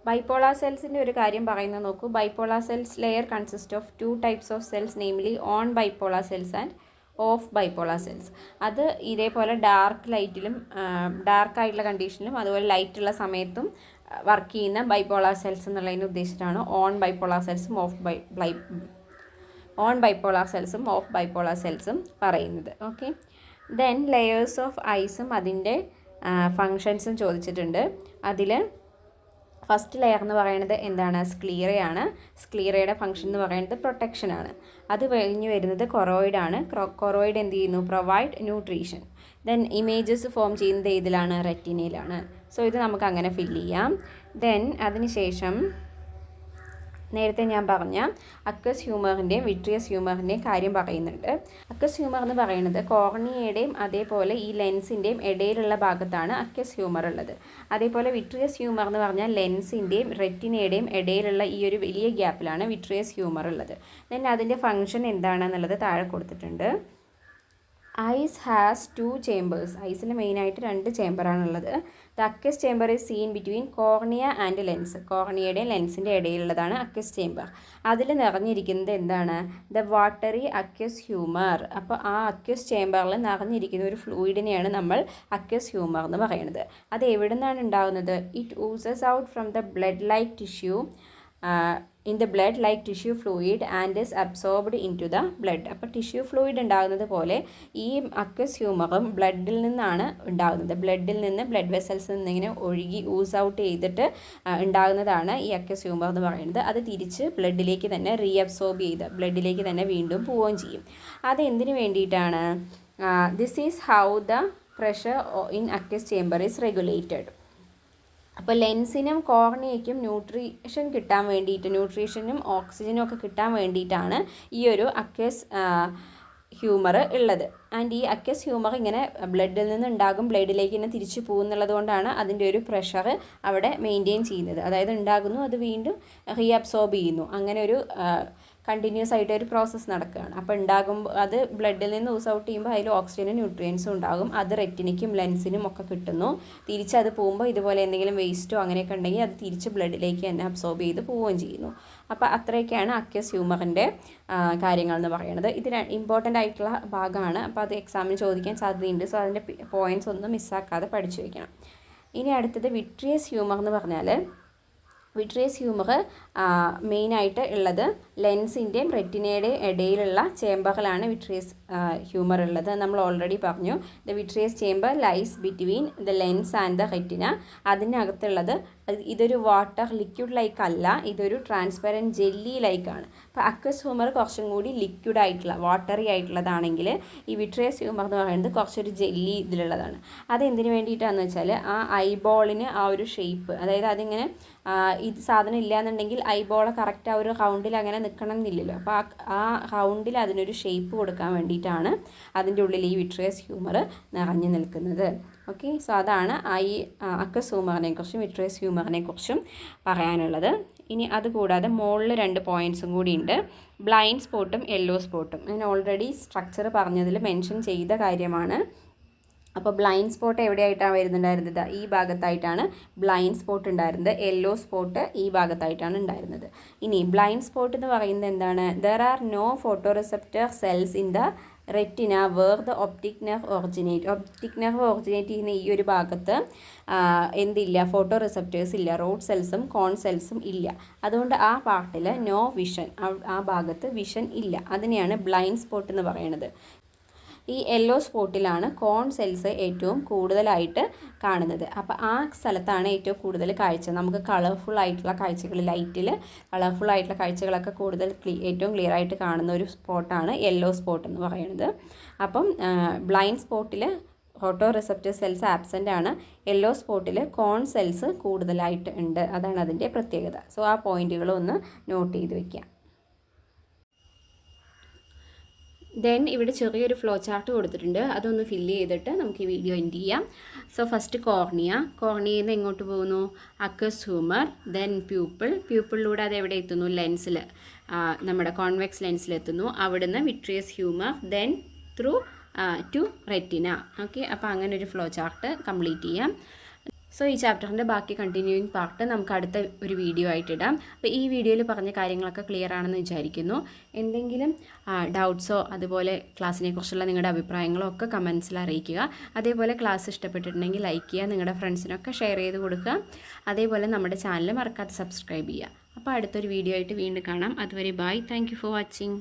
ബൈപോളാർ സെൽസിൻ്റെ ഒരു കാര്യം പറയുന്നത് നോക്കൂ. Bipolar cells layer consist of 2 types of cells, namely on bipolar cells and of bipolar cells. അത് ഇതേപോലെ ഡാർക്കായിട്ടുള്ള കണ്ടീഷനിലും അതുപോലെ ലൈറ്റുള്ള സമയത്തും വർക്ക് ചെയ്യുന്ന ബൈപോളാർ സെൽസ് എന്നുള്ളതിന് ഉദ്ദേശിച്ചിട്ടാണ് ഓൺ ബൈപോളാർ സെൽസും ഓഫ് ബൈപോളാർ സെൽസും പറയുന്നത്. ഓക്കെ, ദെൻ ലെയേഴ്സ് ഓഫ് ഐസും അതിൻ്റെ ഫങ്ഷൻസും ചോദിച്ചിട്ടുണ്ട്. അതിൽ ഫസ്റ്റ് ലെയർ എന്ന് പറയുന്നത് എന്താണ്? സ്ക്ലീറയാണ്. സ്ക്ലീറയുടെ ഫംഗ്ഷൻ എന്ന് പറയുന്നത് പ്രൊട്ടക്ഷനാണ്. അത് കഴിഞ്ഞ് വരുന്നത് കൊറോയിഡാണ്. കൊറോയിഡ് എന്ത് ചെയ്യുന്നു? Provide nutrition. Then images form ചെയ്യുന്നത് ഇതിലാണ്? റെറ്റിനയിലാണ്. സോ ഇത് നമുക്ക് അങ്ങനെ ഫില്ല് ചെയ്യാം. ദെൻ അതിനുശേഷം നേരത്തെ ഞാൻ പറഞ്ഞ അക്വസ് ഹ്യൂമറിൻ്റെയും വിട്രിയസ് ഹ്യൂമറിൻ്റെയും കാര്യം പറയുന്നുണ്ട്. അക്വസ് ഹ്യൂമർ എന്ന് പറയുന്നത് കോർണിയയുടെയും അതേപോലെ ഈ ലെൻസിൻ്റെയും ഇടയിലുള്ള ഭാഗത്താണ് അക്വസ് ഹ്യൂമർ ഉള്ളത്. അതേപോലെ വിട്രിയസ് ഹ്യൂമർ എന്ന് പറഞ്ഞാൽ ലെൻസിൻ്റെയും റെറ്റിനയുടെയും ഇടയിലുള്ള ഈ ഒരു വലിയ ഗ്യാപ്പിലാണ് വിട്രിയസ് ഹ്യൂമർ ഉള്ളത്. ദെൻ അതിൻ്റെ ഫംഗ്ഷൻ എന്താണെന്നുള്ളത് താഴെ കൊടുത്തിട്ടുണ്ട്. Ice has 2 chambers. ഐസിൽ മെയിനായിട്ട് 2 ചേമ്പറാണുള്ളത്. The aqueous chamber is seen between cornea and lens. കോർണിയയുടെയും ലെൻസിൻ്റെ ഇടയിലുള്ളതാണ് അക്വസ് ചേമ്പർ. അതിൽ നിറഞ്ഞിരിക്കുന്നത് എന്താണ്? The watery aqueous humour. അപ്പോൾ ആ അക്വസ് ചേമ്പറിൽ നിറഞ്ഞിരിക്കുന്ന ഒരു ഫ്ലൂയിഡിനെയാണ് നമ്മൾ അക്വസ് ഹ്യൂമർ എന്ന് പറയുന്നത്. അത് എവിടെ നിന്നാണ് ഉണ്ടാകുന്നത്? It oozes out from the blood like tissue in the blood like tissue fluid and is absorbed into the blood. അപ്പോൾ ടിഷ്യൂ ഫ്ലൂയിഡ് ഉണ്ടാകുന്നത് പോലെ ഈ അക്വസ് ഹ്യൂമറും ബ്ലഡിൽ നിന്നാണ് ഉണ്ടാകുന്നത്. ബ്ലഡ് വെസൽസിൽ നിന്ന് ഇങ്ങനെ ഒഴുകി ഊസ് ഔട്ട് ചെയ്തിട്ട് ഉണ്ടാകുന്നതാണ് ഈ അക്വസ് ഹ്യൂമർ എന്ന് പറയുന്നത്. അത് തിരിച്ച് ബ്ലഡിലേക്ക് തന്നെ റീഅബ്സോർബ് ചെയ്ത് ബ്ലഡിലേക്ക് തന്നെ വീണ്ടും പോവുകയും ചെയ്യും. അത് എന്തിനു വേണ്ടിയിട്ടാണ്? This is how the pressure in aqueous chamber is regulated. അപ്പോൾ ലെൻസിനും കോർണിയയ്ക്കും ന്യൂട്രീഷനും ഓക്സിജനും ഒക്കെ കിട്ടാൻ വേണ്ടിയിട്ടാണ് ഈ ഒരു അക്വസ് ഹ്യൂമർ ഉള്ളത്. ആൻഡ് ഈ അക്വസ് ഹ്യൂമർ ഇങ്ങനെ ബ്ലഡിൽ നിന്ന് ഉണ്ടാകും, ബ്ലഡിലേക്ക് തന്നെ തിരിച്ചു പോകുന്നുള്ളത് കൊണ്ടാണ് അതിൻ്റെ ഒരു പ്രഷർ അവിടെ മെയിൻറ്റെയിൻ ചെയ്യുന്നത്. അതായത് ഉണ്ടാകുന്നു, അത് വീണ്ടും റീഅബ്സോർബ് ചെയ്യുന്നു. അങ്ങനെ ഒരു കണ്ടിന്യൂസ് ആയിട്ട് ഒരു പ്രോസസ്സ് നടക്കുകയാണ്. അപ്പോൾ ഉണ്ടാകുമ്പോൾ അത് ബ്ലഡിൽ നിന്ന് ഊസ് ഔട്ട് ചെയ്യുമ്പോൾ അതിൽ ഓക്സിജനും ന്യൂട്രിയൻസും ഉണ്ടാകും. അത് റെറ്റിനയ്ക്കും ലെൻസിനും ഒക്കെ കിട്ടുന്നു. തിരിച്ചത് പോകുമ്പോൾ ഇതുപോലെ എന്തെങ്കിലും വേസ്റ്റോ അങ്ങനെയൊക്കെ ഉണ്ടെങ്കിൽ അത് തിരിച്ച് ബ്ലഡിലേക്ക് തന്നെ അബ്സോർബ് ചെയ്ത് പോവുകയും ചെയ്യുന്നു. അപ്പോൾ അത്രയൊക്കെയാണ് അക്വസ് ഹ്യൂമറിൻ്റെ കാര്യങ്ങൾ എന്ന് പറയുന്നത്. ഇത് ഇമ്പോർട്ടൻ്റ് ആയിട്ടുള്ള ഭാഗമാണ്. അപ്പോൾ അത് എക്സാമിന് ചോദിക്കാൻ സാധ്യതയുണ്ട്. സോ അതിൻ്റെ പോയിൻറ്റ്സ് ഒന്നും മിസ്സാക്കാതെ പഠിച്ചു വയ്ക്കണം. ഇനി അടുത്തത് വിട്രിയസ് ഹ്യൂമർ എന്ന് പറഞ്ഞാൽ വിട്രിയസ് ഹ്യൂമർ മെയിനായിട്ട് ഉള്ളത് ലെൻസിൻ്റെയും റെറ്റിനയുടെയും ഇടയിലുള്ള ചേമ്പറിലാണ് വിട്രിയസ് ഹ്യൂമർ ഉള്ളത്. നമ്മൾ ഓൾറെഡി പറഞ്ഞു. The vitreous chamber lies between the lens and the retina. അതിനകത്തുള്ളത് ഇതൊരു വാട്ടർ ലിക്വിഡ് ലൈക്ക് അല്ല, ഇതൊരു ട്രാൻസ്പെറൻറ്റ് ജെല്ലി ലൈക്കാണ്. അപ്പോൾ അക്വസ് ഹ്യൂമർ കുറച്ചും കൂടി ലിക്വിഡ് ആയിട്ടുള്ള വാട്ടറി ആയിട്ടുള്ളതാണെങ്കിൽ ഈ വിട്രിയസ് ഹ്യൂമർ എന്ന് പറയുന്നത് കുറച്ചൊരു ജെല്ലി ഇതിലുള്ളതാണ്. അതെന്തിനു വേണ്ടിയിട്ടാണെന്ന് വെച്ചാൽ ആ ഐബോളിന് ആ ഒരു ഷേപ്പ്, അതായത് അതിങ്ങനെ ഇത് സാധനം ഇല്ലയെന്നുണ്ടെങ്കിൽ ഐബോള് കറക്റ്റ് ആ ഒരു റൗണ്ടിൽ അങ്ങനെ നിൽക്കണം എന്നില്ലല്ലോ. അപ്പോൾ ആ റൗണ്ടിൽ അതിനൊരു ഷേപ്പ് കൊടുക്കാൻ വേണ്ടിയിട്ടാണ് അതിൻ്റെ ഉള്ളിൽ ഈ വിട്രിയസ് ഹ്യൂമർ നിറഞ്ഞു നിൽക്കുന്നത്. ഓക്കെ, സോ അതാണ് ഈ അക്വസ് ഹ്യൂമറിനെ കുറിച്ചും വിട്രിയസ് ഹ്യൂമറിനെ കുറിച്ചും പറയാനുള്ളത്. ഇനി അതുകൂടാതെ മുകളിൽ 2 പോയിൻറ്റ്സും കൂടി ഉണ്ട്. ബ്ലൈൻഡ് സ്പോട്ടും യെല്ലോ സ്പോട്ടും. ഞാൻ ഓൾറെഡി സ്ട്രക്ചർ പറഞ്ഞതിൽ മെൻഷൻ ചെയ്ത കാര്യമാണ്. അപ്പോൾ ബ്ലൈൻഡ് സ്പോട്ട് എവിടെയായിട്ടാണ് വരുന്നുണ്ടായിരുന്നത്? ഈ ഭാഗത്തായിട്ടാണ് ബ്ലൈൻഡ് സ്പോട്ട് ഉണ്ടായിരുന്നത്. യെല്ലോ സ്പോട്ട് ഈ ഭാഗത്തായിട്ടാണ് ഉണ്ടായിരുന്നത്. ഇനി ബ്ലൈൻഡ് സ്പോട്ട് എന്ന് പറയുന്നത് എന്താണ്? There are no photo receptor cells in the retina where the optic nerve originate. Optic nerve originate ചെയ്യുന്ന ഈ ഒരു ഭാഗത്ത് എന്തില്ല, ഫോട്ടോ റിസപ്റ്റേഴ്സ് ഇല്ല, റോഡ് സെൽസും കോൺ സെൽസും ഇല്ല. അതുകൊണ്ട് ആ പാർട്ടിൽ നോ വിഷൻ, ആ ഭാഗത്ത് വിഷൻ ഇല്ല. അതിനെയാണ് ബ്ലൈൻഡ് സ്പോട്ട് എന്ന് പറയുന്നത്. ഈ യെല്ലോ സ്പോട്ടിലാണ് കോൺ സെൽസ് ഏറ്റവും കൂടുതലായിട്ട് കാണുന്നത്. അപ്പോൾ ആ സ്ഥലത്താണ് ഏറ്റവും കൂടുതൽ കാഴ്ച, നമുക്ക് കളർഫുൾ ആയിട്ടുള്ള കാഴ്ചകൾ, ലൈറ്റിൽ കളർഫുൾ ആയിട്ടുള്ള കാഴ്ചകളൊക്കെ കൂടുതൽ ഏറ്റവും ക്ലിയർ ആയിട്ട് കാണുന്ന ഒരു സ്പോട്ടാണ് യെല്ലോ സ്പോട്ട് എന്ന് പറയുന്നത്. അപ്പം ബ്ലൈൻഡ് സ്പോട്ടിൽ ഫോട്ടോ റിസപ്റ്റർ സെൽസ് ആബ്സെൻ്റ് ആണ്. യെല്ലോ സ്പോട്ടിൽ കോൺ സെൽസ് കൂടുതലായിട്ട് ഉണ്ട്. അതാണ് അതിൻ്റെ പ്രത്യേകത. സോ ആ പോയിൻറ്റുകളൊന്ന് നോട്ട് ചെയ്ത് വയ്ക്കാം. ദെൻ ഇവിടെ ചെറിയൊരു ഫ്ലോ ചാർട്ട് കൊടുത്തിട്ടുണ്ട്, അതൊന്ന് ഫില്ല് ചെയ്തിട്ട് നമുക്ക് ഈ വീഡിയോ എൻഡ് ചെയ്യാം. സോ ഫസ്റ്റ് കോർണിയയിൽ നിന്ന് എങ്ങോട്ട് പോകുന്നു, അക്കസ് ഹ്യൂമർ, ദെൻ പ്യൂപ്പിളിലൂടെ അത് എവിടെ എത്തുന്നു, ലെൻസിൽ, നമ്മുടെ കോൺവെക്സ് ലെൻസിലെത്തുന്നു. അവിടുന്ന് vitreous humour, then through to retina. Okay, അപ്പോൾ അങ്ങനെ ഒരു ഫ്ലോ ചാർട്ട് കംപ്ലീറ്റ് ചെയ്യാം. സോ ഈ ചാപ്റ്ററിൻ്റെ ബാക്കി കണ്ടിന്യൂയിങ് പാർട്ട് നമുക്ക് അടുത്ത ഒരു വീഡിയോ ആയിട്ട് ഇടാം. അപ്പോൾ ഈ വീഡിയോയിൽ പറഞ്ഞ കാര്യങ്ങളൊക്കെ ക്ലിയർ ആണെന്ന് വിചാരിക്കുന്നു. എന്തെങ്കിലും ഡൗട്ട്സോ അതുപോലെ ക്ലാസ്സിനെ കുറിച്ചുള്ള നിങ്ങളുടെ അഭിപ്രായങ്ങളോ ഒക്കെ കമൻസിൽ അറിയിക്കുക. അതേപോലെ ക്ലാസ് ഇഷ്ടപ്പെട്ടിട്ടുണ്ടെങ്കിൽ ലൈക്ക് ചെയ്യുക, നിങ്ങളുടെ ഫ്രണ്ട്സിനൊക്കെ ഷെയർ ചെയ്ത് കൊടുക്കുക. അതേപോലെ നമ്മുടെ ചാനൽ മറക്കാതെ സബ്സ്ക്രൈബ് ചെയ്യുക. അപ്പോൾ അടുത്തൊരു വീഡിയോ ആയിട്ട് വീണ്ടും കാണാം. അതുവരെ bye. Thank you for watching.